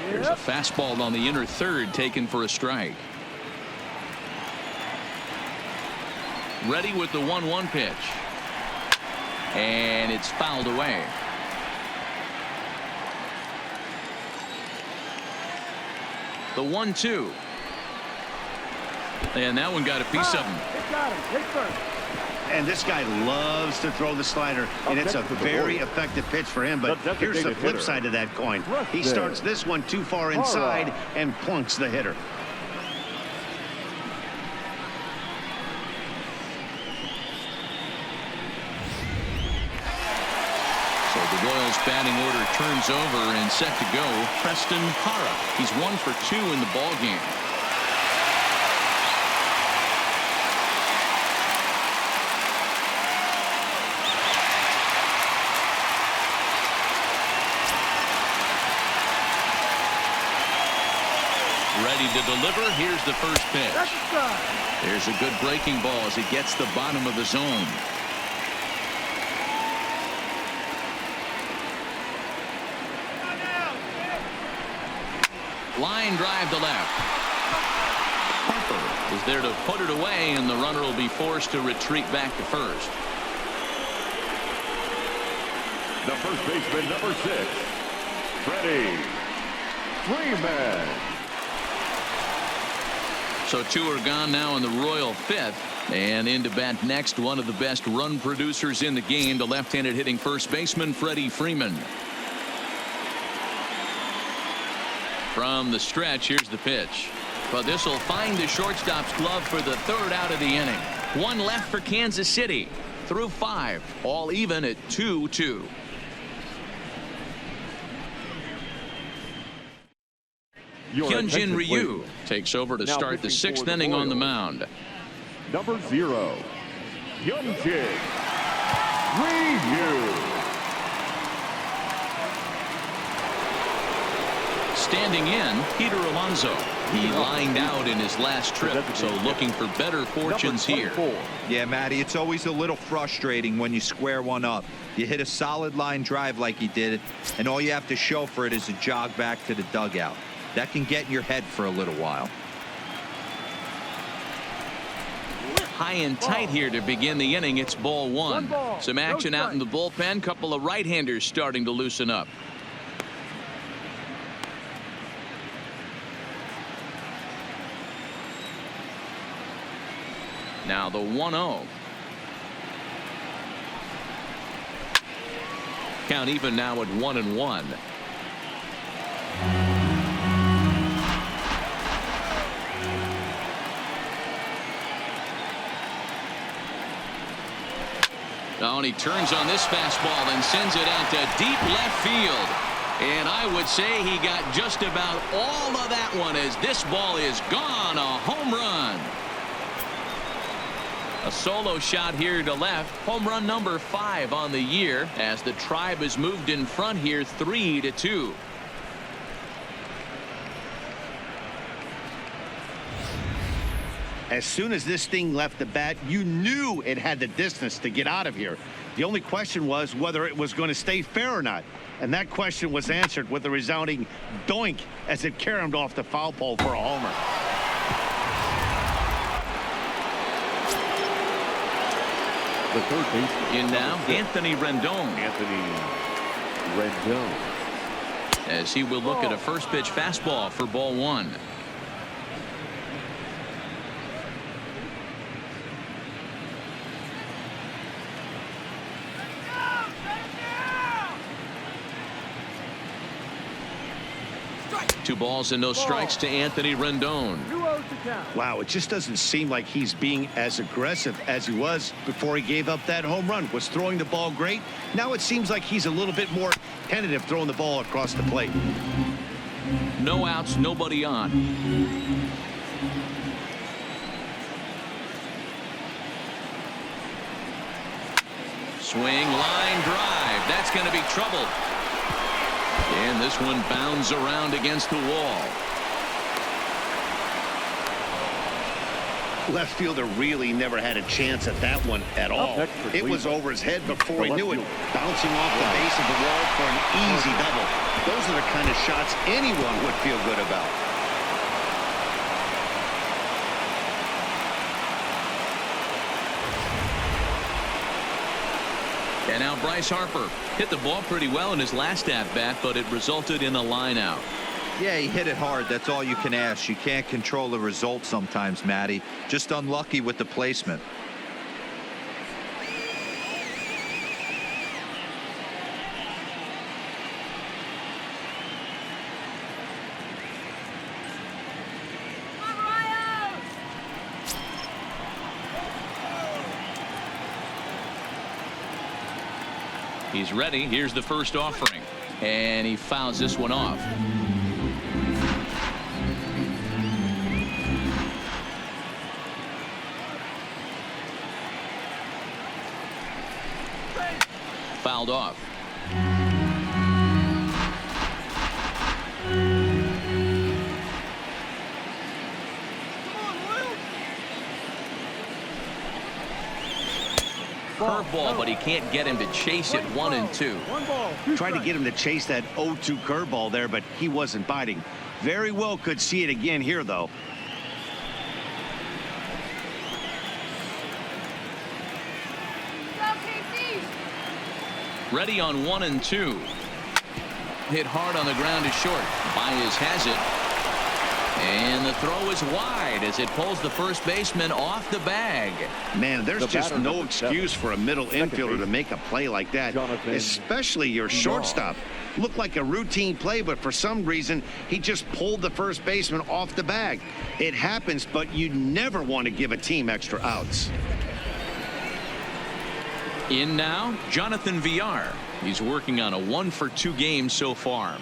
There's a fastball on the inner third taken for a strike. Ready with the 1-1 pitch. And it's fouled away. The 1-2. And that one got a piece of him. It got him. Hit first. And this guy loves to throw the slider, and it's a very effective pitch for him. But here's the flip side of that coin. He starts this one too far inside and plunks the hitter. So the Royals batting order turns over and set to go. Preston Hara. He's 1 for 2 in the ball game. Ready to deliver. Here's the first pitch. That's a strike. There's a good breaking ball as he gets the bottom of the zone. Line drive to left. Harper is there to put it away, and the runner will be forced to retreat back to first. The first baseman, number 6, Freddie Freeman. So 2 are gone now in the Royal fifth. And in to bat next, one of the best run producers in the game, the left-handed hitting first baseman Freddie Freeman. From the stretch, here's the pitch. But this will find the shortstop's glove for the 3rd out of the inning. 1 left for Kansas City. Through 5, all even at 2-2. Hyunjin Ryu takes over to start the 6th inning on the mound. Number 0, Hyunjin Ryu. Standing in, Peter Alonso. He lined out in his last trip, so looking for better fortunes here. Yeah, Matty, it's always a little frustrating when you square one up. You hit a solid line drive like he did, and all you have to show for it is a jog back to the dugout. That can get in your head for a little while. High and tight here to begin the inning. It's ball 1. Some action out in the bullpen. Couple of right-handers starting to loosen up. Now the 1-0. Count even now at 1-1. Oh, and he turns on this fastball and sends it out to deep left field. And I would say he got just about all of that one as this ball is gone. A home run. A solo shot here to left. Home run number 5 on the year as the Tribe has moved in front here 3-2. As soon as this thing left the bat, you knew it had the distance to get out of here. The only question was whether it was going to stay fair or not. And that question was answered with a resounding doink as it caromed off the foul pole for a homer. The third baseman. In now, Anthony Rendon. As he will look at a first pitch fastball for ball 1. Two balls and no strikes to Anthony Rendon. Wow, it just doesn't seem like he's being as aggressive as he was before he gave up that home run. Was throwing the ball great. Now it seems like he's a little bit more tentative throwing the ball across the plate. No outs, nobody on. Swing, line drive. That's going to be trouble. And this one bounds around against the wall. Left fielder really never had a chance at that one at all. It was over his head before he knew it. Bouncing off the base of the wall for an easy double. Those are the kind of shots anyone would feel good about. And now Bryce Harper hit the ball pretty well in his last at-bat, but it resulted in a line out. Yeah, he hit it hard. That's all you can ask. You can't control the result sometimes, Matty. Just unlucky with the placement. He's ready. Here's the first offering. And he fouls this one off. Fouled off. Curveball, but he can't get him to chase it 1-2. Tried to get him to chase that 0-2 curveball there, but he wasn't biting. Very well could see it again here, though. Ready on 1-2. Hit hard on the ground to short. Baez has it. And the throw is wide as it pulls the first baseman off the bag. Man, there's The just batter, no number excuse 7. for a middle Second infielder to baseman, make a play like that, Jonathan especially your Villar. shortstop. Looked like a routine play, but for some reason, he just pulled the first baseman off the bag. It happens, but you never want to give a team extra outs. In now, Jonathan Villar. He's working on a 1-for-2 game so far.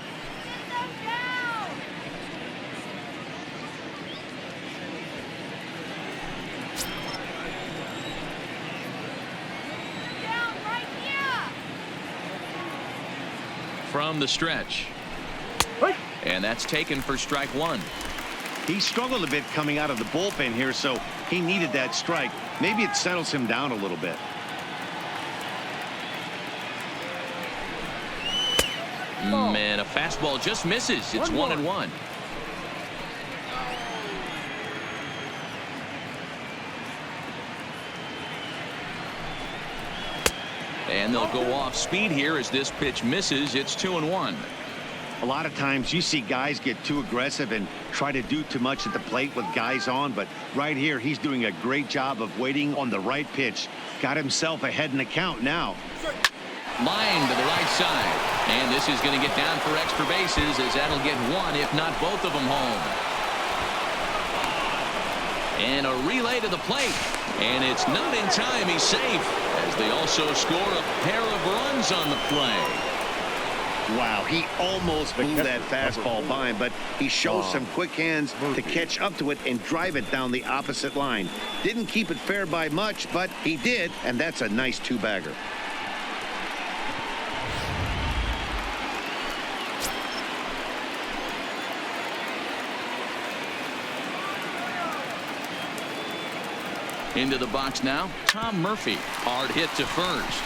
From the stretch. And that's taken for strike 1. He struggled a bit coming out of the bullpen here, so he needed that strike. Maybe it settles him down a little bit. Man, a fastball just misses. It's 1-1. And they'll go off speed here as this pitch misses. It's 2-1. A lot of times you see guys get too aggressive and try to do too much at the plate with guys on, but right here he's doing a great job of waiting on the right pitch. Got himself ahead in the count now. Line to the right side. And this is going to get down for extra bases as that'll get one, if not both of them home. And a relay to the plate. And it's not in time. He's safe as they also score a pair of runs on the play. Wow, he almost blew that fastball by him, but he shows some quick hands to catch up to it and drive it down the opposite line. Didn't keep it fair by much, but he did, and that's a nice two-bagger. Into the box now, Tom Murphy. Hard hit to first.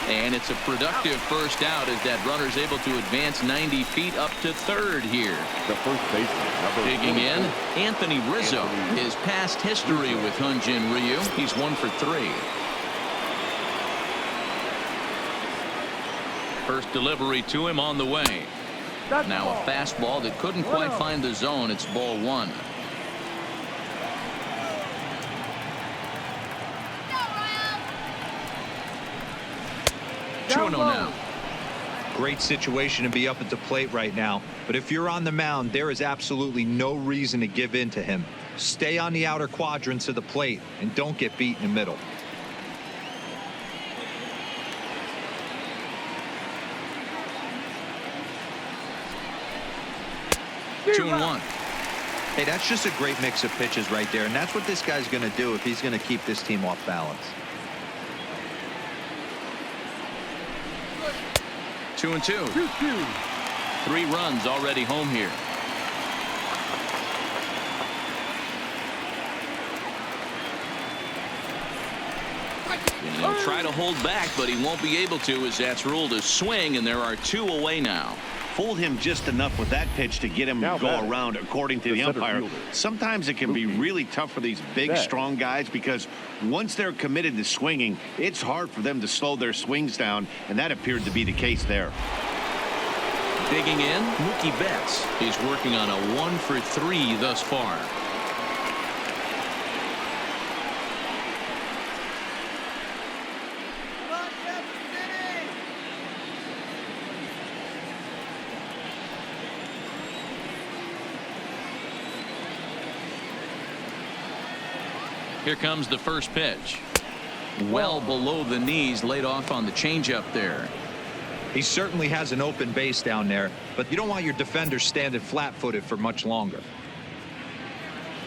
And it's a productive first out as that runner's able to advance 90 feet up to third here. The first baseman, number Digging in, 24. Anthony Rizzo. His past history with Hyunjin Ryu. He's 1-for-3. First delivery to him on the way. Now a fastball that couldn't quite find the zone. It's ball 1. Now. Great situation to be up at the plate right now, but if you're on the mound, there is absolutely no reason to give in to him. Stay on the outer quadrants of the plate and don't get beat in the middle. Two and one. Hey, that's just a great mix of pitches right there, and that's what this guy's going to do if he's going to keep this team off balance. 2-2. 3 runs already home here. And he'll try to hold back, but he won't be able to as that's ruled a swing, and there are 2 away now. Fooled him just enough with that pitch to get him to go around, according to the umpire. Sometimes it can be really tough for these big, strong guys because once they're committed to swinging, it's hard for them to slow their swings down, and that appeared to be the case there. Digging in, Mookie Betts is working on a 1-for-3 thus far. Here comes the first pitch. Well below the knees, laid off on the changeup there. He certainly has an open base down there, but you don't want your defenders standing flat-footed for much longer.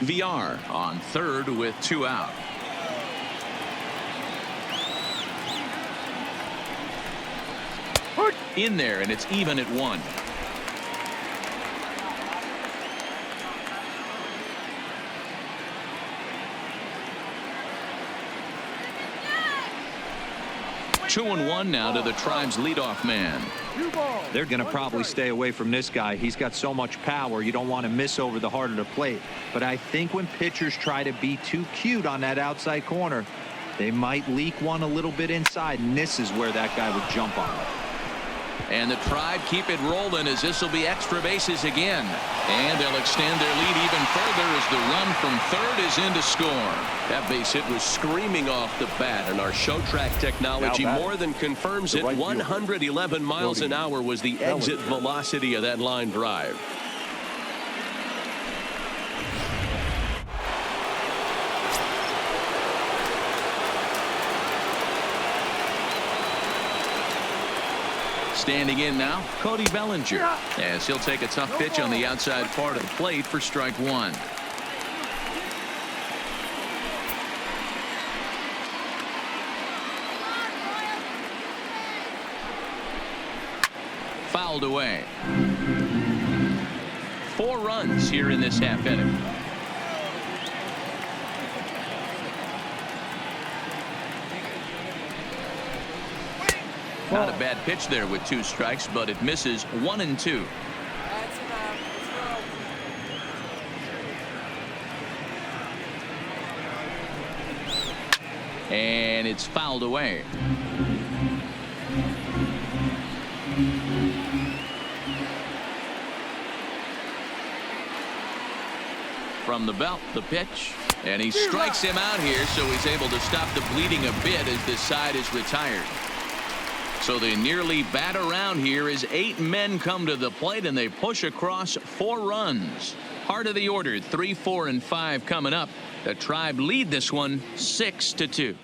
VR on third with 2 out. In there, and it's even at 1. Two and 1 now to the Tribe's leadoff man. They're going to probably stay away from this guy. He's got so much power. You don't want to miss over the heart of the plate. But I think when pitchers try to be too cute on that outside corner, they might leak one a little bit inside, and this is where that guy would jump on it. And the Tribe keep it rolling as this will be extra bases again. And they'll extend their lead even further as the run from third is in to score. That base hit was screaming off the bat, and our show track technology Now more than confirms the it. right fielder, 111 miles an hour was the exit velocity of that line drive. Standing in now, Cody Bellinger, as he'll take a tough pitch on the outside part of the plate for strike one. Fouled away. 4 runs here in this half inning. Not a bad pitch there with 2 strikes, but it misses 1 and 2. And it's fouled away. From the belt, the pitch, and he strikes him out here, so he's able to stop the bleeding a bit as this side is retired. So they nearly bat around here as 8 men come to the plate and they push across 4 runs. Heart of the order, 3, 4, and 5 coming up. The Tribe lead this one 6-2.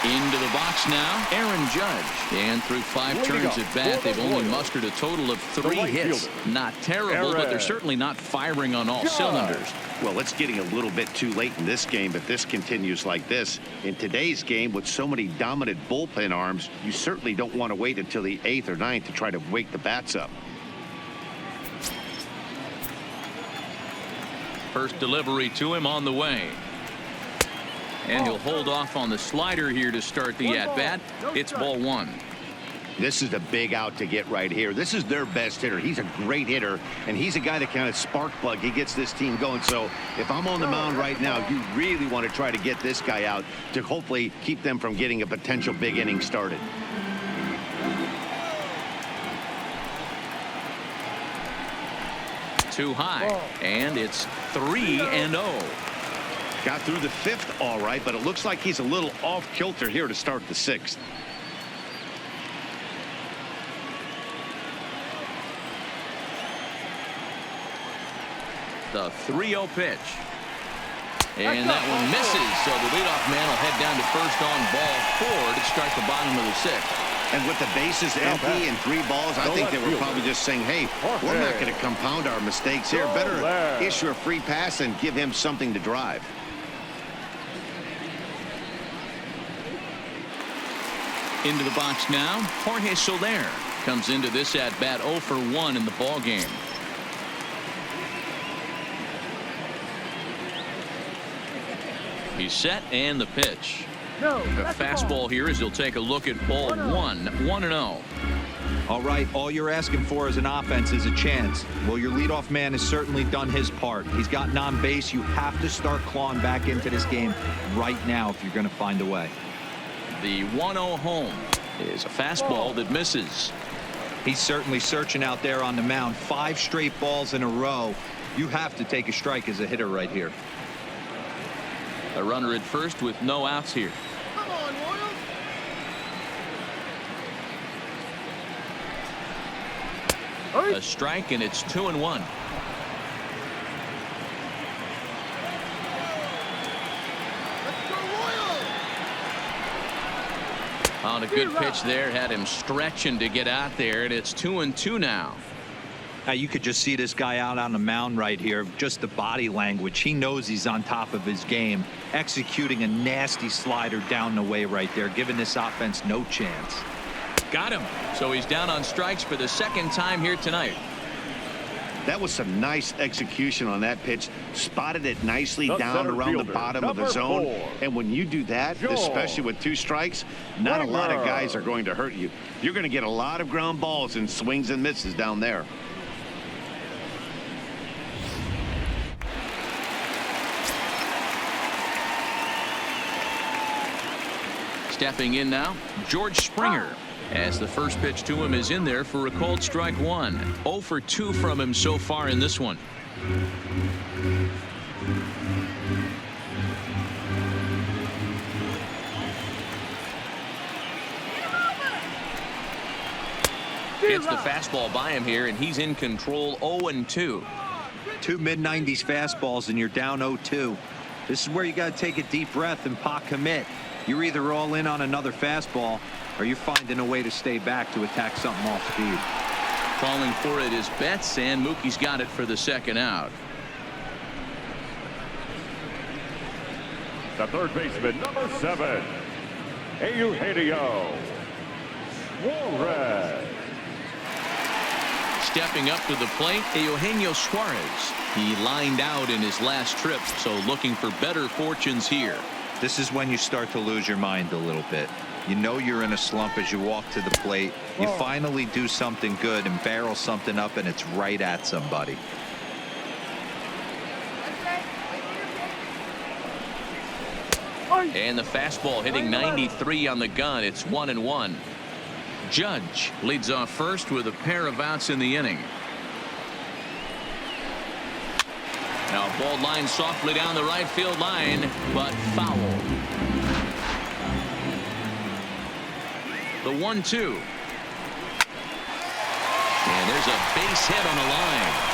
Into the box now, Aaron Judge. And through 5 turns at bat, they've only mustered a total of 3 hits. Not terrible, but they're certainly not firing on all cylinders. Well, it's getting a little bit too late in this game if this continues like this. In today's game, with so many dominant bullpen arms, you certainly don't want to wait until the 8th or 9th to try to wake the bats up. First delivery to him on the way. And he'll hold off on the slider here to start the at-bat. It's ball 1. This is a big out to get right here. This is their best hitter. He's a great hitter, and he's a guy that kind of spark plug. He gets this team going. So if I'm on the mound right now, you really want to try to get this guy out to hopefully keep them from getting a potential big inning started. Too high, and it's 3-0. Got through the 5th all right, but it looks like he's a little off kilter here to start the 6th. The 3-0 pitch. And that one misses, so the leadoff man will head down to first on ball 4 to start the bottom of the 6th. And with the bases empty and 3 balls, I think they were probably just saying, hey, we're not going to compound our mistakes here. Better issue a free pass and give him something to drive. Into the box now, Jorge Soler comes into this at bat 0 for 1 in the ball game. He's set, and the pitch. The fastball here as he'll take a look at ball 1, 1-0. All right, all you're asking for as an offense is a chance. Well, your leadoff man has certainly done his part. He's gotten on base. You have to start clawing back into this game right now if you're going to find a way. The 1-0 home is a fastball that misses. He's certainly searching out there on the mound. 5 straight balls in a row. You have to take a strike as a hitter right here. A runner at first with no outs here. Come on, Royals. A strike, and it's 2-1. On a good pitch there, had him stretching to get out there, and it's 2-2 now. Now you could just see this guy out on the mound right here. Just the body language. He knows he's on top of his game, executing a nasty slider down the way right there, giving this offense no chance. Got him. So he's down on strikes for the 2nd time here tonight. That was some nice execution on that pitch. Spotted it nicely down around the bottom of the zone. And when you do that, especially with 2 strikes, not a lot of guys are going to hurt you. You're going to get a lot of ground balls and swings and misses down there. Stepping in now, George Springer. As the first pitch to him is in there for a called strike one. 0 for 2 from him so far in this one. Hits the fastball by him here, and he's in control. 0-2. Two mid-90s fastballs and you're down 0-2. This is where you got to take a deep breath and pot commit. You're either all in on another fastball or you're finding a way to stay back to attack something off speed. Calling for it is Betts, and Mookie's got it for the second out. The third baseman, number 7, Eugenio Suarez. Stepping up to the plate, Eugenio Suarez. He lined out in his last trip, so looking for better fortunes here. This is when you start to lose your mind a little bit. You know you're in a slump as you walk to the plate. You finally do something good and barrel something up, and it's right at somebody. And the fastball hitting 93 on the gun. It's 1-1. Judge leads off first with a pair of outs in the inning. Now ball line softly down the right field line, but foul. The 1-2. And there's a base hit on the line.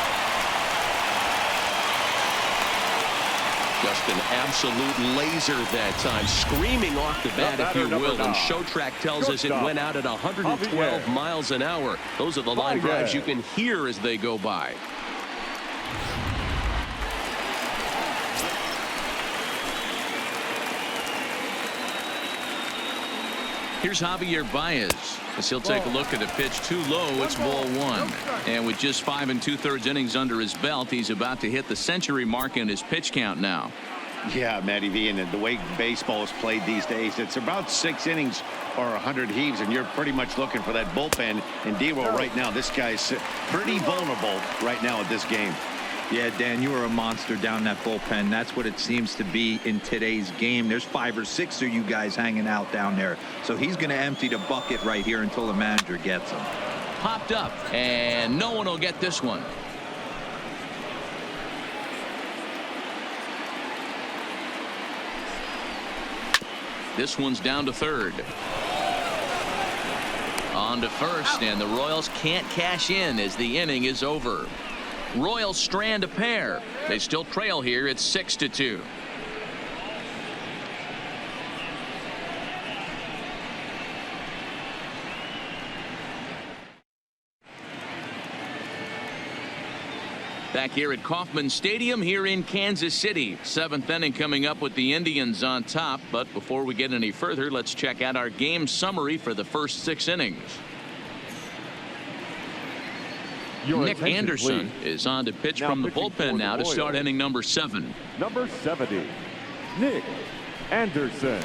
Just an absolute laser that time, screaming off the bat, if you will. And Showtrack tells us it went out at 112 miles an hour. Those are the line drives you can hear as they go by. Here's Javier Baez as he'll take a look at a pitch too low. It's ball one. And with just 5 2/3 innings under his belt, he's about to hit the century mark in his pitch count now. Yeah, Matty V, and the way baseball is played these days, it's about 6 innings or 100 heaves, and you're pretty much looking for that bullpen. And D-Roll right now, this guy's pretty vulnerable right now at this game. Yeah, Dan, you were a monster down that bullpen. That's what it seems to be in today's game. There's 5 or 6 of you guys hanging out down there. So he's going to empty the bucket right here until the manager gets him. Popped up, and no one will get this one. This one's down to third. On to first, and the Royals can't cash in as the inning is over. Royals strand a pair. They still trail here. It's 6-2. Back here at Kauffman Stadium here in Kansas City. 7th inning coming up with the Indians on top. But before we get any further, let's check out our game summary for the first 6 innings. Nick Anderson is on to pitch from the bullpen now to start inning number 7. Number 70, Nick Anderson.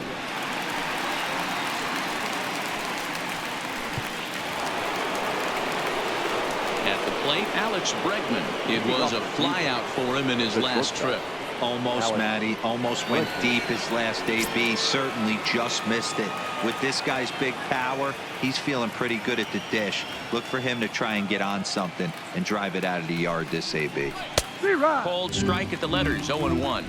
At the plate, Alex Bregman. It was a flyout for him in his last trip. Almost, Matty. Almost went deep his last AB. Certainly just missed it. With this guy's big power, he's feeling pretty good at the dish. Look for him to try and get on something and drive it out of the yard this AB. Cold strike at the letters, 0-1.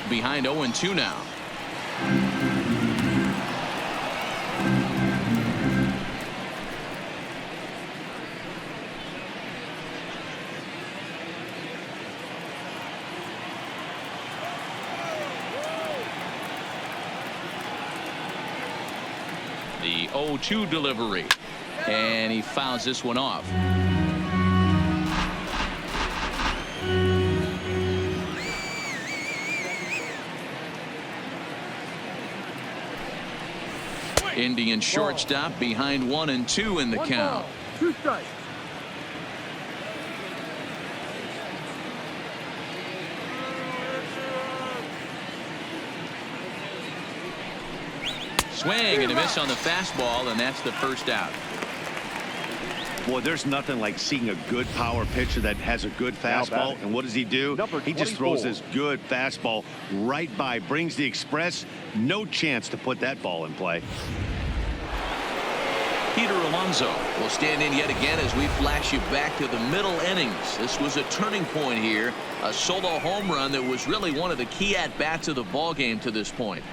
Behind 0-2 now. The 0-2 delivery, and he fouls this one off. Indian shortstop behind 1-2 in the count. 2 strikes. Swing and a miss on the fastball, and that's the first out. Boy, there's nothing like seeing a good power pitcher that has a good fastball. And what does he do? He just throws this good fastball right by, brings the express. No chance to put that ball in play. Peter Alonso will stand in yet again as we flash you back to the middle innings. This was a turning point here. A solo home run that was really one of the key at-bats of the ball game to this point.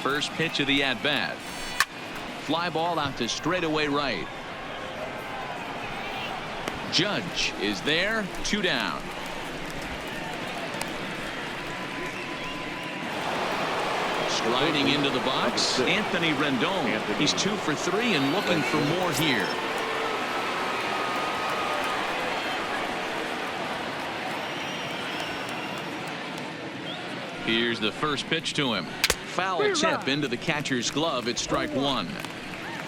First pitch of the at-bat. Fly ball out to straightaway right. Judge is there, 2 down. Striding into the box, Anthony Rendon. He's 2 for 3 and looking for more here. Here's the first pitch to him. Foul tip into the catcher's glove. It's strike 1.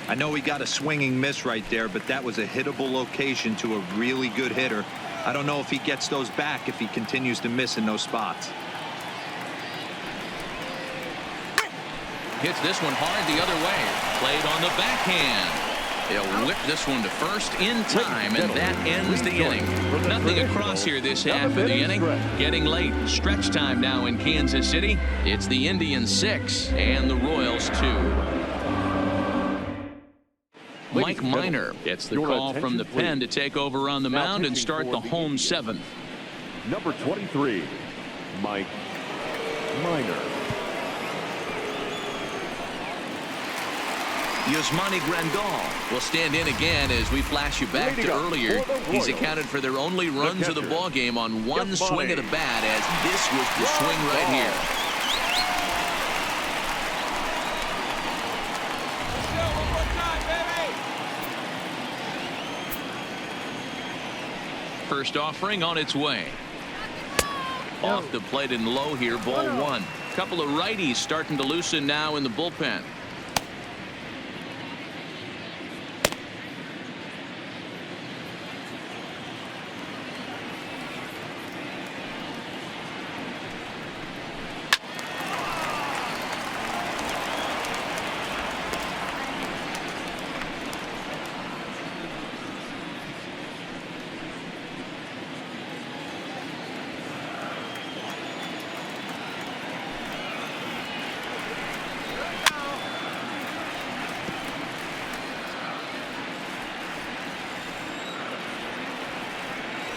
I know he got a swinging miss right there, but that was a hittable location to a really good hitter. I don't know if he gets those back if he continues to miss in those spots. Hits this one hard the other way. Played on the backhand. He'll whip this one to first in time, and that ends the inning. Nothing across here this half of the inning. Getting late. Stretch time now in Kansas City. It's the Indians 6 and the Royals 2. Mike Minor gets the call from the pen to take over on the mound and start the home 7th. Number 23, Mike Minor. Yasmani Grandal will stand in again as we flash you back to earlier. He's accounted for their only runs of the ball game on one swing of the bat, as this was the swing right here. First offering on its way. Off the plate and low here, ball 1. Couple of righties starting to loosen now in the bullpen.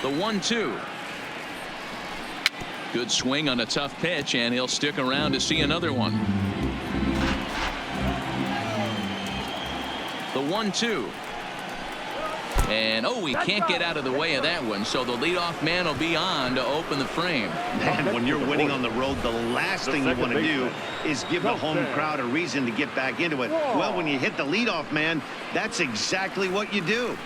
The 1-2. Good swing on a tough pitch, and he'll stick around to see another one. The 1-2. And he can't get out of the way of that one, so the leadoff man will be on to open the frame. Man, when you're winning on the road, the last thing you want to do is give the home crowd a reason to get back into it. Well, when you hit the leadoff man, that's exactly what you do.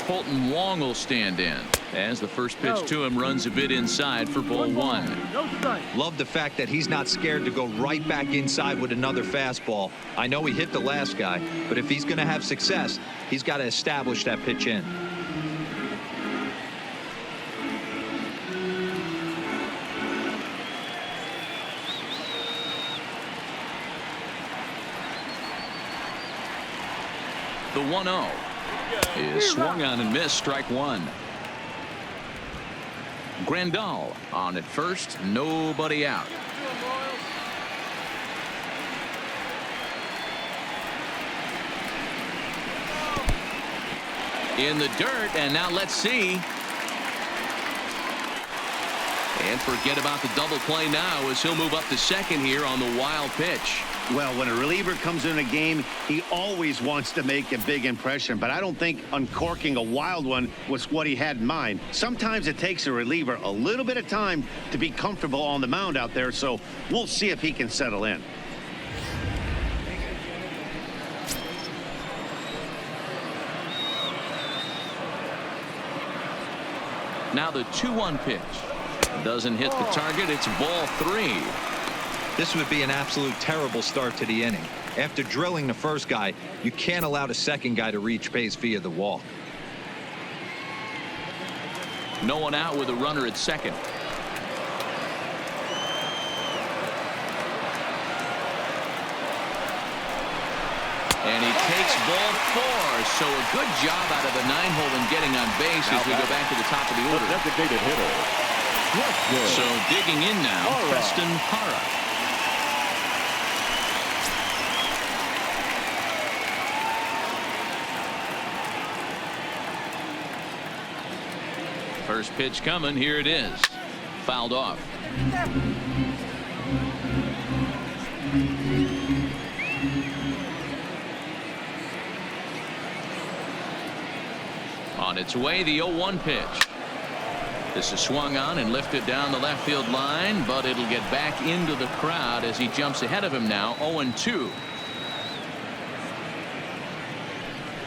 Colton Wong will stand in as the first pitch to him runs a bit inside for ball 1. Love the fact that he's not scared to go right back inside with another fastball. I know he hit the last guy, but if he's going to have success, he's got to establish that pitch in. The 1-0 is swung on and missed, strike 1. Grandal on at first, nobody out. In the dirt, and now let's see. And forget about the double play now as he'll move up to second here on the wild pitch. Well, when a reliever comes in a game, he always wants to make a big impression, but I don't think uncorking a wild one was what he had in mind. Sometimes it takes a reliever a little bit of time to be comfortable on the mound out there, so we'll see if he can settle in. Now the 2-1 pitch. Doesn't hit the target. It's ball 3. This would be an absolute terrible start to the inning. After drilling the first guy, you can't allow the second guy to reach base via the walk. No one out with a runner at second. And he takes ball 4. So a good job out of the 9-hole in getting on base as we go back to the top of the order. Designated hitter. So digging in now, Preston Hara. First pitch coming. Here it is. Fouled off. On its way, the 0-1 pitch. This is swung on and lifted down the left field line, but it'll get back into the crowd as he jumps ahead of him now. 0-2.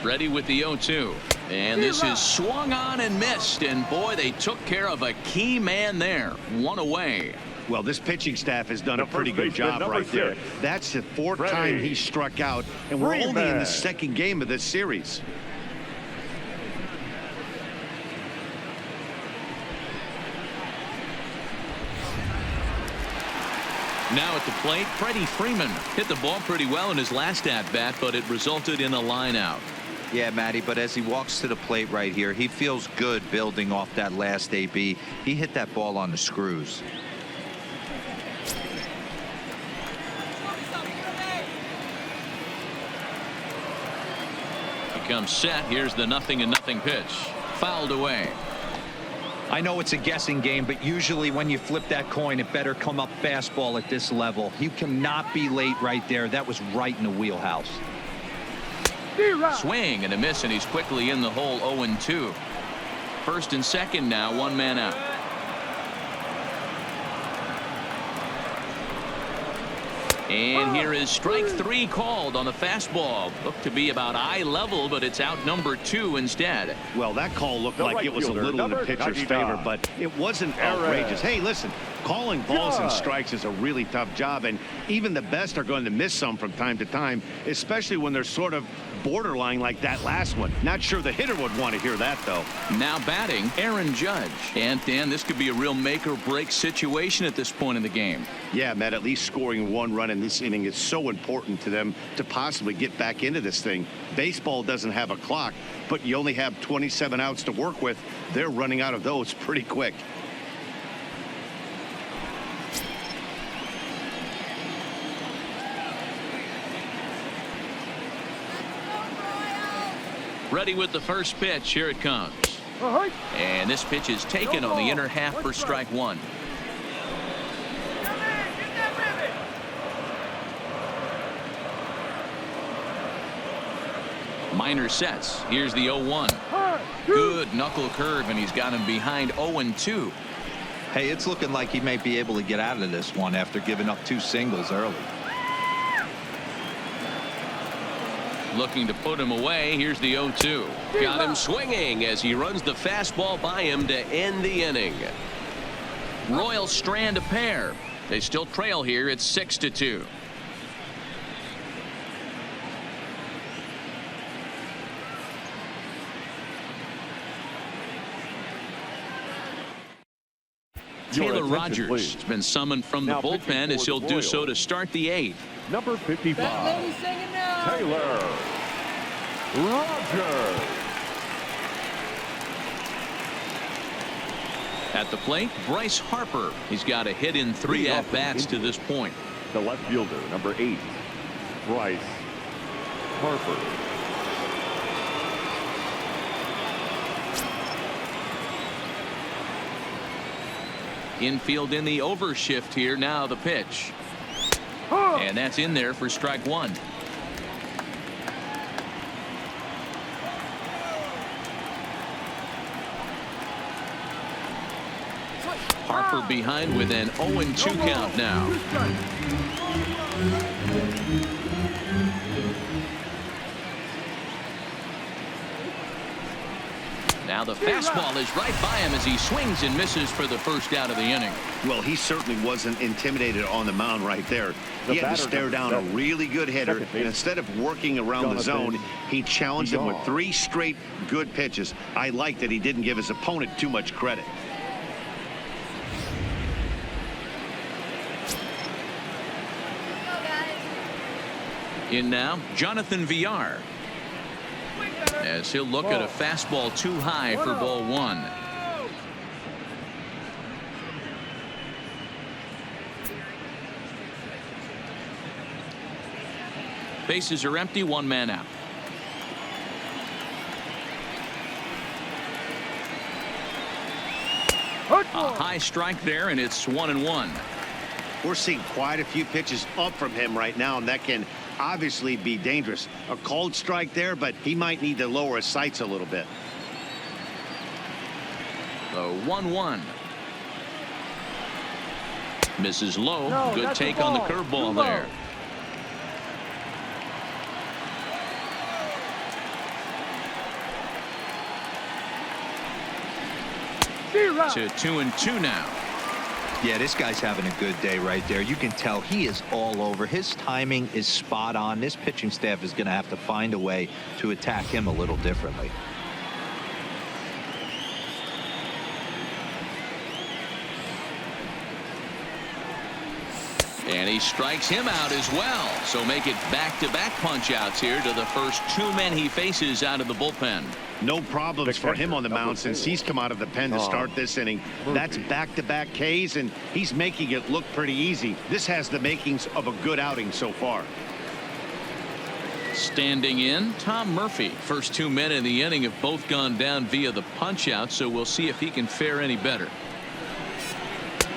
Ready with the 0-2. And this is swung on and missed. And boy, they took care of a key man there. 1 away. Well, this pitching staff has done a pretty good job right there. That's the 4th time he struck out, and we're only in the 2nd game of this series. Now at the plate, Freddie Freeman hit the ball pretty well in his last at-bat, but it resulted in a line out. Yeah, Matty, but as he walks to the plate right here, he feels good building off that last AB. He hit that ball on the screws. He comes set. Here's the 0-0 pitch. Fouled away. I know it's a guessing game, but usually when you flip that coin, it better come up fastball at this level. You cannot be late right there. That was right in the wheelhouse. Swing and a miss, and he's quickly in the hole. 0-2. First and second now, 1 man out. And here is strike 3 called on the fastball. Looked to be about eye level, but it's out number 2 instead. Well, that call looked like it was a little in the pitcher's favor, but it wasn't outrageous. Hey, listen, calling balls and strikes is a really tough job, and even the best are going to miss some from time to time, especially when they're sort of borderline like that last one. Not sure the hitter would want to hear that, though. Now batting, Aaron Judge. And Dan, this could be a real make or break situation at this point in the game. Yeah, Matt, at least scoring 1 run in this inning is so important to them to possibly get back into this thing. Baseball doesn't have a clock, but you only have 27 outs to work with. They're running out of those pretty quick. Ready with the first pitch. Here it comes. And this pitch is taken on the inner half for strike 1. Minor sets. Here's the 0-1. Good knuckle curve, and he's got him behind 0-2. Hey, it's looking like he may be able to get out of this one after giving up 2 singles early. Looking to put him away. Here's the 0-2. Got him swinging as he runs the fastball by him to end the inning. Royals strand a pair. They still trail here. It's 6-2. Taylor Rogers has been summoned from the bullpen as he'll do so to start the 8th. Number 55, Taylor Rogers. At the plate, Bryce Harper. He's got a hit in 3 at-bats to this point. The left fielder, number 8, Bryce Harper. Infield in the overshift here. Now the pitch. And that's in there for strike 1. Harper behind with an 0-2 count now. Now the fastball is right by him as he swings and misses for the first out of the inning. Well, he certainly wasn't intimidated on the mound right there. He had to stare down a really good hitter, and instead of working around the zone, he challenged him with 3 straight good pitches. I like that he didn't give his opponent too much credit. In now, Jonathan Villar, as he'll look at a fastball too high for ball 1. Bases are empty, 1 man out. A high strike there, and it's 1-1. We're seeing quite a few pitches up from him right now, and that can obviously be dangerous. A called strike there, but he might need to lower his sights a little bit. The 1-1. Misses low. Good take on the curveball there. To 2-2 now. Yeah, this guy's having a good day right there. You can tell he is all over. His timing is spot on. This pitching staff is going to have to find a way to attack him a little differently. And he strikes him out as well. So make it back-to-back punch-outs here to the first 2 men he faces out of the bullpen. No problems for him on the mound since he's come out of the pen to start this inning. That's back-to-back Ks, and he's making it look pretty easy. This has the makings of a good outing so far. Standing in, Tom Murphy. First 2 men in the inning have both gone down via the punch-out, so we'll see if he can fare any better.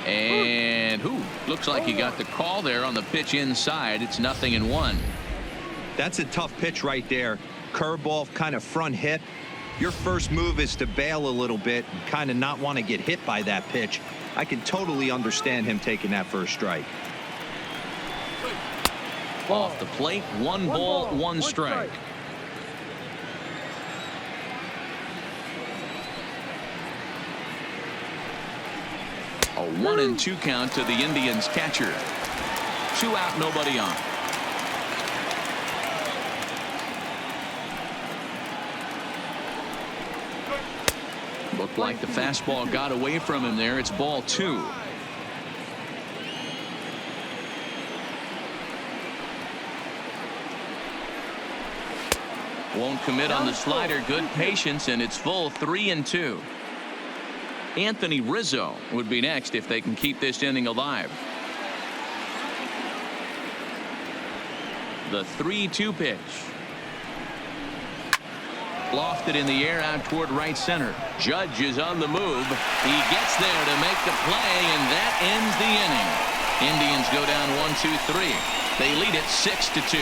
And looks like he got the call there on the pitch inside. It's 0-1. That's a tough pitch right there. Curveball, kind of front hit. Your first move is to bail a little bit and kind of not want to get hit by that pitch. I can totally understand him taking that first strike. Off the plate, 1 ball, 1 strike. A 1-2 count to the Indians catcher. 2 out, nobody on. Looked like the fastball got away from him there. It's ball 2. Won't commit on the slider. Good patience, and it's full 3-2. Anthony Rizzo would be next if they can keep this inning alive. The 3-2 pitch. Lofted in the air out toward right center. Judge is on the move. He gets there to make the play, and that ends the inning. Indians go down 1-2-3. They lead it 6-2.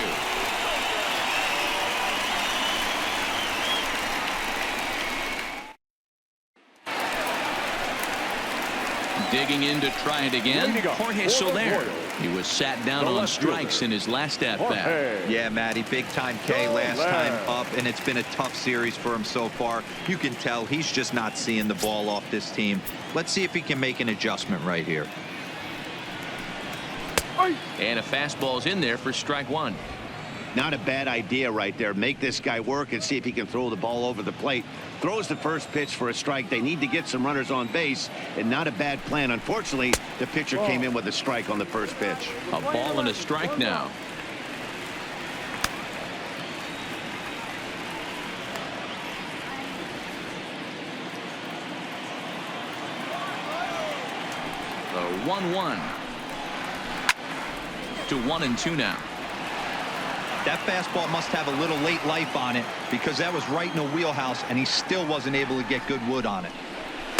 Digging in to try it again, Jorge Soler. He was sat down on strikes in his last at-bat. Yeah, Matty, big-time K last time up, and it's been a tough series for him so far. You can tell he's just not seeing the ball off this team. Let's see if he can make an adjustment right here. And a fastball's in there for strike 1. Not a bad idea right there. Make this guy work and see if he can throw the ball over the plate. Throws the first pitch for a strike. They need to get some runners on base, and not a bad plan. Unfortunately, the pitcher came in with a strike on the first pitch. A ball and a strike now. The 1-1 to 1-2 now. That fastball must have a little late life on it because that was right in the wheelhouse, and he still wasn't able to get good wood on it.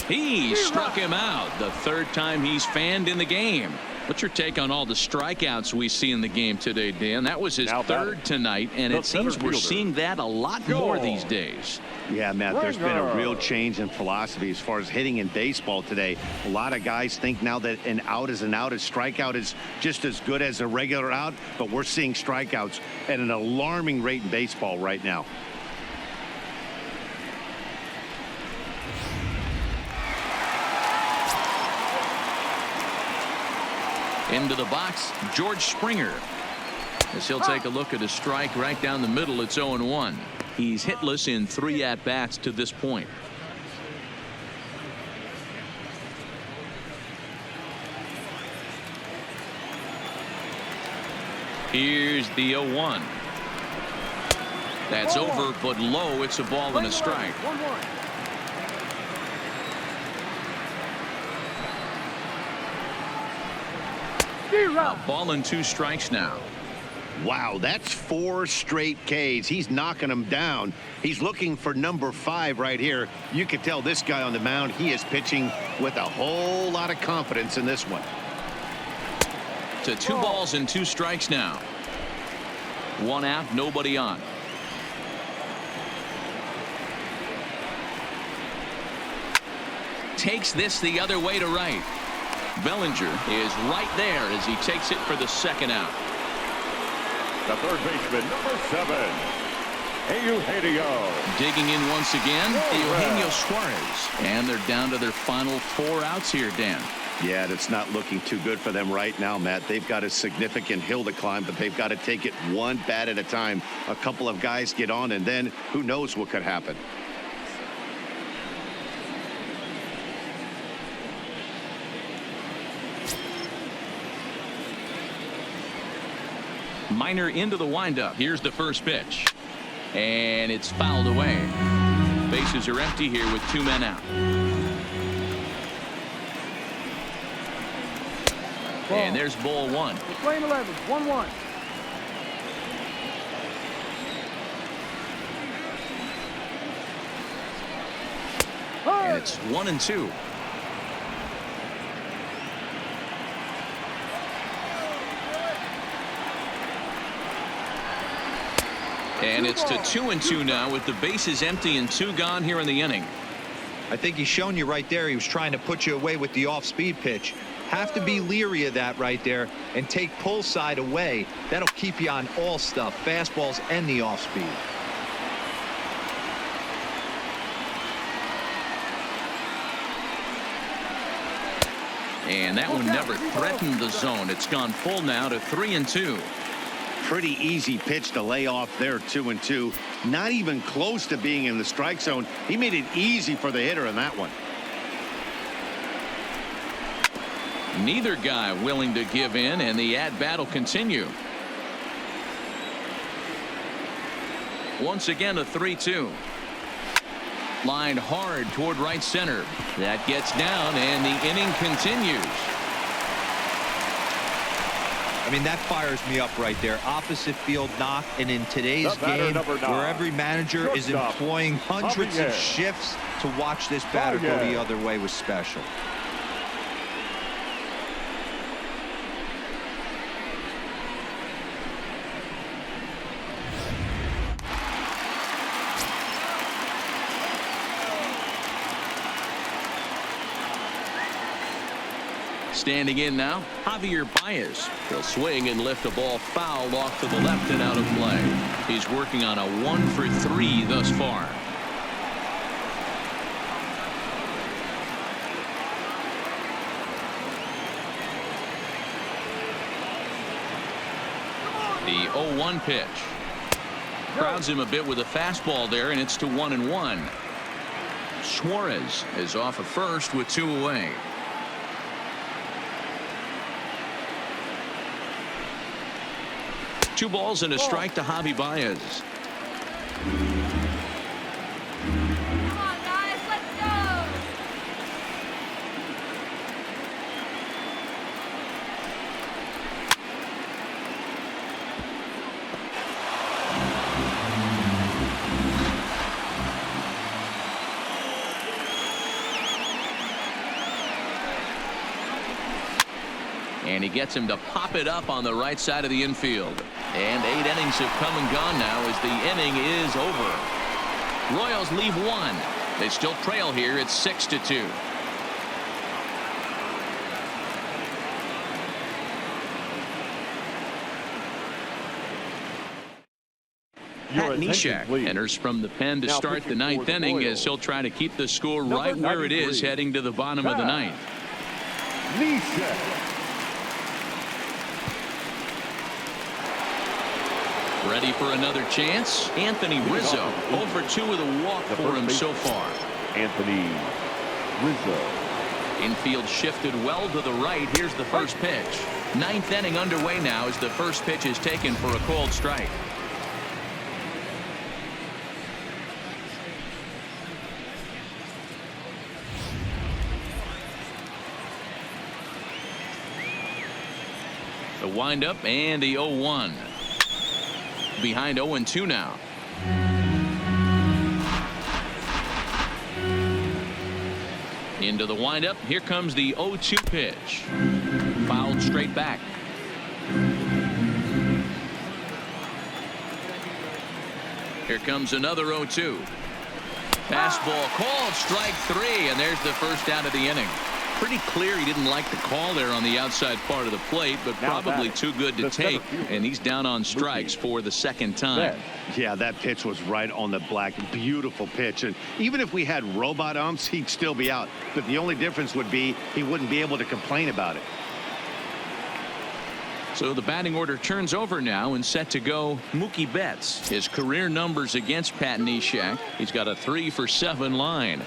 He struck him out the 3rd time he's fanned in the game. What's your take on all the strikeouts we see in the game today, Dan? That was his 3rd tonight, and it seems we're seeing that a lot more these days. Yeah, Matt, there's been a real change in philosophy as far as hitting in baseball today. A lot of guys think now that an out is an out. A strikeout is just as good as a regular out, but we're seeing strikeouts at an alarming rate in baseball right now. Into the box, George Springer. As he'll take a look at a strike right down the middle. It's 0-1. He's hitless in 3 at-bats to this point. Here's the 0-1. That's over, but low. It's a ball and a strike. 1-1. A ball and 2 strikes now. Wow, that's 4 straight Ks. He's knocking them down. He's looking for number 5 right here. You can tell this guy on the mound, he is pitching with a whole lot of confidence in this one. To 2 balls and 2 strikes now. 1 out, nobody on. Takes this the other way to right. Bellinger is right there as he takes it for the 2nd out. The third baseman, number 7, Eugenio. Digging in once again, Eugenio Suarez. And they're down to their final 4 outs here, Dan. Yeah, that's not looking too good for them right now, Matt. They've got a significant hill to climb, but they've got to take it one bat at a time. A couple of guys get on, and then who knows what could happen. Minor into the windup. Here's the first pitch. And it's fouled away. Bases are empty here with 2 men out. And there's ball 1. We're playing 11. 1-1. And it's 1-2. And it's to 2-2 now with the bases empty and 2 gone here in the inning. I think he's shown you right there. He was trying to put you away with the off-speed pitch. Have to be leery of that right there and take pull side away. That'll keep you on all stuff, fastballs and the off-speed. And that one never threatened the zone. It's gone full now to 3-2. Pretty easy pitch to lay off there, 2-2. Not even close to being in the strike zone. He made it easy for the hitter in that one. Neither guy willing to give in, and the at-bat will continue. Once again, a 3-2. Lined hard toward right center. That gets down, and the inning continues. I mean, that fires me up right there. Opposite field knock, and in today's game, where every manager is employing hundreds of shifts to watch this batter go the other way was special. Standing in now, Javier Baez. He'll swing and lift a ball foul off to the left and out of play. He's working on a 1-for-3 thus far. The 0-1 pitch. Crowds him a bit with a fastball there, and it's to 1-1. Suarez is off at first with 2 away. Two balls and a strike to Javi Baez. Come on, guys, let's go. And he gets him to pop it up on the right side of the infield. And 8 innings have come and gone now as the inning is over. Royals leave 1. They still trail here. It's 6-2. Pat Neshek enters from the pen to start the 9th inning as he'll try to keep the score right where it is heading to the bottom of the 9th. Neshek. Ready for another chance? Anthony Rizzo. 0 for 2 with a walk for him so far. Anthony Rizzo. Infield shifted well to the right. Here's the first pitch. 9th inning underway now as the first pitch is taken for a called strike. The windup and the 0-1. Behind 0-2 now. Into the windup. Here comes the 0-2 pitch. Fouled straight back. Here comes another 0-2. Fastball called, strike 3, and there's the first out of the inning. Pretty clear he didn't like the call there on the outside part of the plate, but probably too good to take, and he's down on strikes for the second time. Yeah, that pitch was right on the black. Beautiful pitch. And even if we had robot umps, he'd still be out. But the only difference would be he wouldn't be able to complain about it. So the batting order turns over now and set to go Mookie Betts. His career numbers against Pat Neshek. He's got a 3 for 7 line.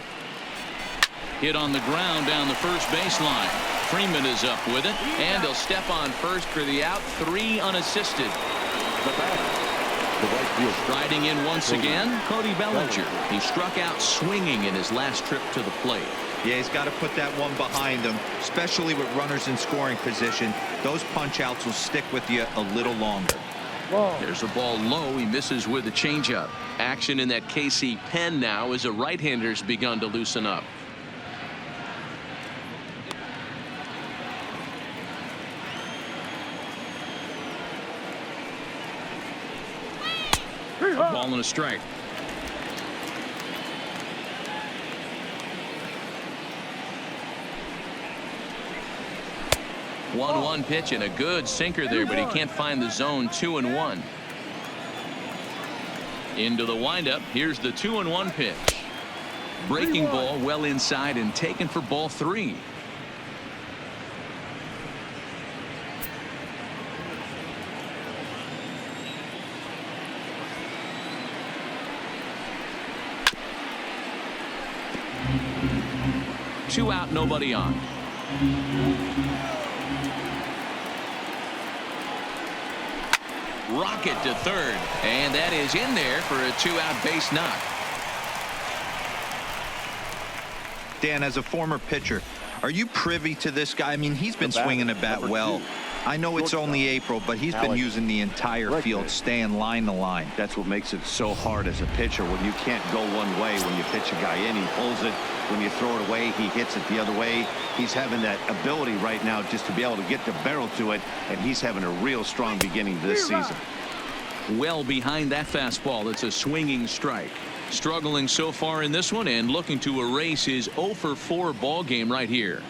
Hit on the ground down the first baseline. Freeman is up with it, and he'll step on first for the out. 3 unassisted. The batter, the right fielder. Striding in once again, Cody Bellinger. He struck out swinging in his last trip to the plate. Yeah, he's got to put that one behind him, especially with runners in scoring position. Those punch outs will stick with you a little longer. There's a ball low. He misses with a changeup. Action in that KC pen now as a right-hander's begun to loosen up. A ball and a strike. One pitch and a good sinker there, but he can't find the zone. 2-1. Into the windup. Here's the 2-1 pitch. Breaking ball well inside and taken for ball 3. Two out, nobody on. Rocket to third, and that is in there for a 2-out base knock. Dan, as a former pitcher, are you privy to this guy? I mean, he's been swinging the bat well. I know it's only April, but he's been using the entire field, staying line to line. That's what makes it so hard as a pitcher when you can't go one way. When you pitch a guy in, he pulls it. When you throw it away, he hits it the other way. He's having that ability right now just to be able to get the barrel to it, and he's having a real strong beginning to this season. Well behind that fastball. It's a swinging strike. Struggling so far in this one and looking to erase his 0 for 4 ball game right here.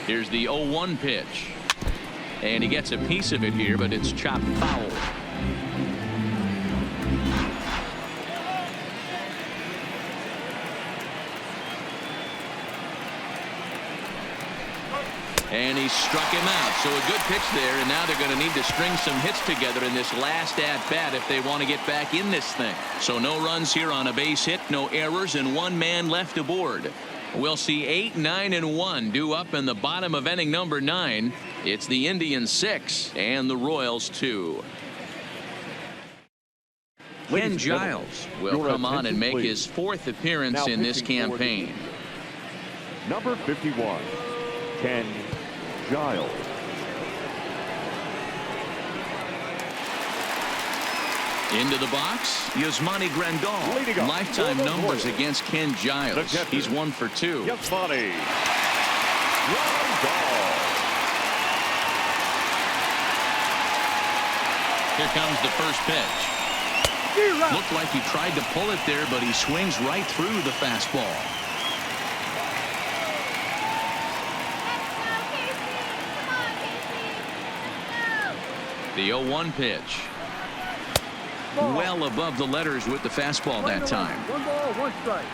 Here's the 0-1 pitch. And he gets a piece of it here, but it's chopped foul. And he struck him out. So a good pitch there, and now they're going to need to string some hits together in this last at-bat if they want to get back in this thing. So no runs here on a base hit, no errors, and 1 man left aboard. We'll see 8, 9, and 1 due up in the bottom of inning number 9. It's the Indians 6 and the Royals 2. Ken Giles will come on and make his 4th appearance in this campaign. Number 51, Ken Giles. Into the box, Yasmani Grandal. Lifetime numbers against Ken Giles. He's 1 for 2. Yasmani Grandal. Here comes the first pitch. Looked like he tried to pull it there, but he swings right through the fastball. The 0-1 pitch. Well above the letters with the fastball that time. 1 ball, 1 strike.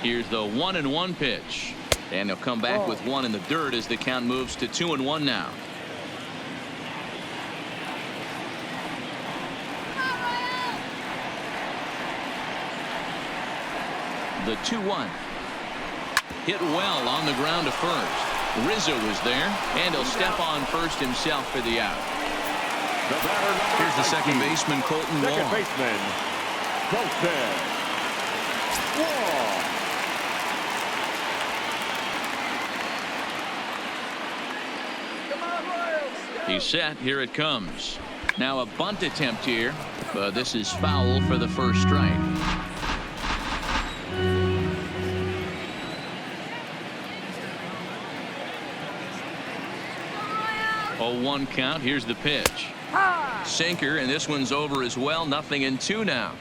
Here's the 1-1 pitch. And he'll come back with one in the dirt as the count moves to 2-1 now. The 2-1. Hit well on the ground to first. Rizzo was there, and he'll step on first himself for the out. Here's the second baseman, Colton Wong. Second baseman, Colton Wong. He's set. Here it comes. Now a bunt attempt here, but this is foul for the first strike. 0-1 count. Here's the pitch. Sinker, and this one's over as well. 0-2 now.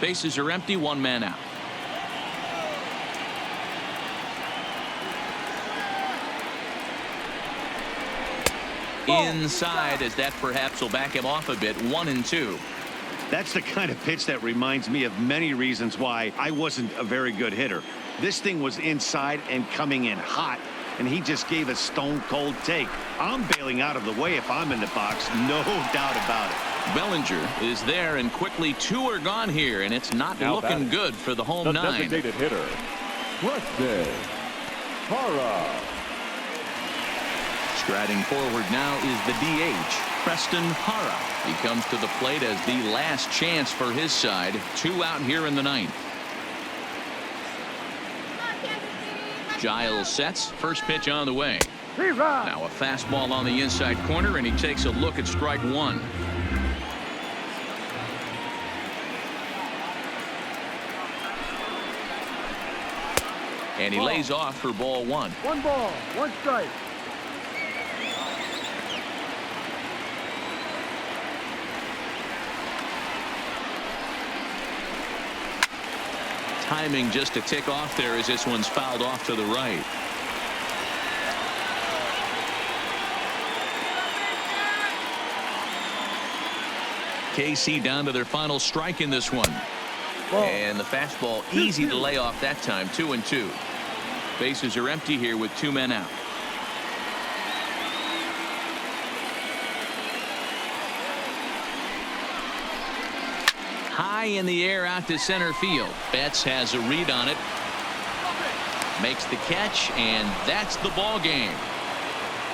Bases are empty. One man out. Inside, as that perhaps will back him off a bit. 1-2. That's the kind of pitch that reminds me of many reasons why I wasn't a very good hitter. This thing was inside and coming in hot, and he just gave a stone cold take. I'm bailing out of the way if I'm in the box, no doubt about it. Bellinger is there, and quickly two are gone here, and it's not Now looking batting, good for the home the nine. designated hitter, Preston Hara. Striding forward now is the DH, Preston Hara. He comes to the plate as the last chance for his side. 2 out here in the ninth. Giles sets. First pitch on the way. Now a fastball on the inside corner, and he takes a look at strike one. And he lays off for ball one. 1 ball, 1 strike. Timing just to tick off there as this one's fouled off to the right. KC down to their final strike in this one. And the fastball easy to lay off that time. 2-2. Bases are empty here with 2 men out. High in the air out to center field. Betts has a read on it. Makes the catch, and that's the ball game.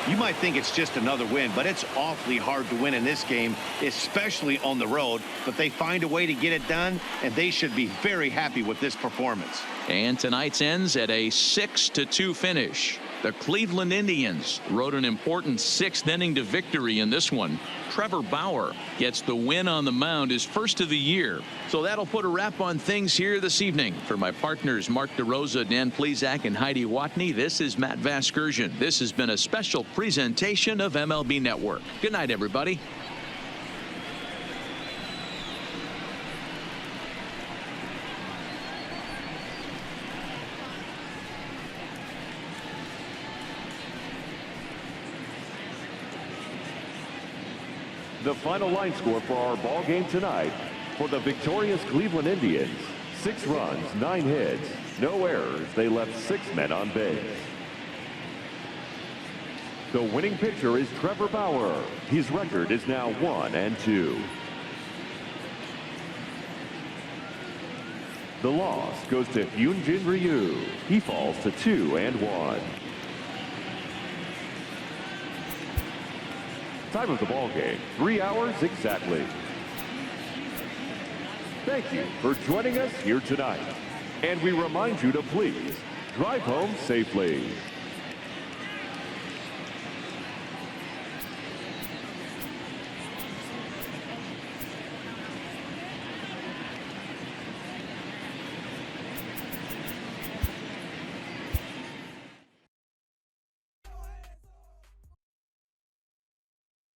You might think it's just another win, but it's awfully hard to win in this game, especially on the road. But they find a way to get it done, and they should be very happy with this performance. And tonight's ends at a 6-2 finish. The Cleveland Indians rode an important 6th inning to victory in this one. Trevor Bauer gets the win on the mound, his first of the year. So that'll put a wrap on things here this evening. For my partners Mark DeRosa, Dan Plesac, and Heidi Watney, this is Matt Vasgersian. This has been a special presentation of MLB Network. Good night, everybody. The final line score for our ball game tonight: for the victorious Cleveland Indians, 6 runs, 9 hits, no errors. They left 6 men on base. The winning pitcher is Trevor Bauer. His record is now 1-2. The loss goes to Hyunjin Ryu. He falls to 2-1. Time of the ball game, 3 hours exactly. Thank you for joining us here tonight. And we remind you to please drive home safely.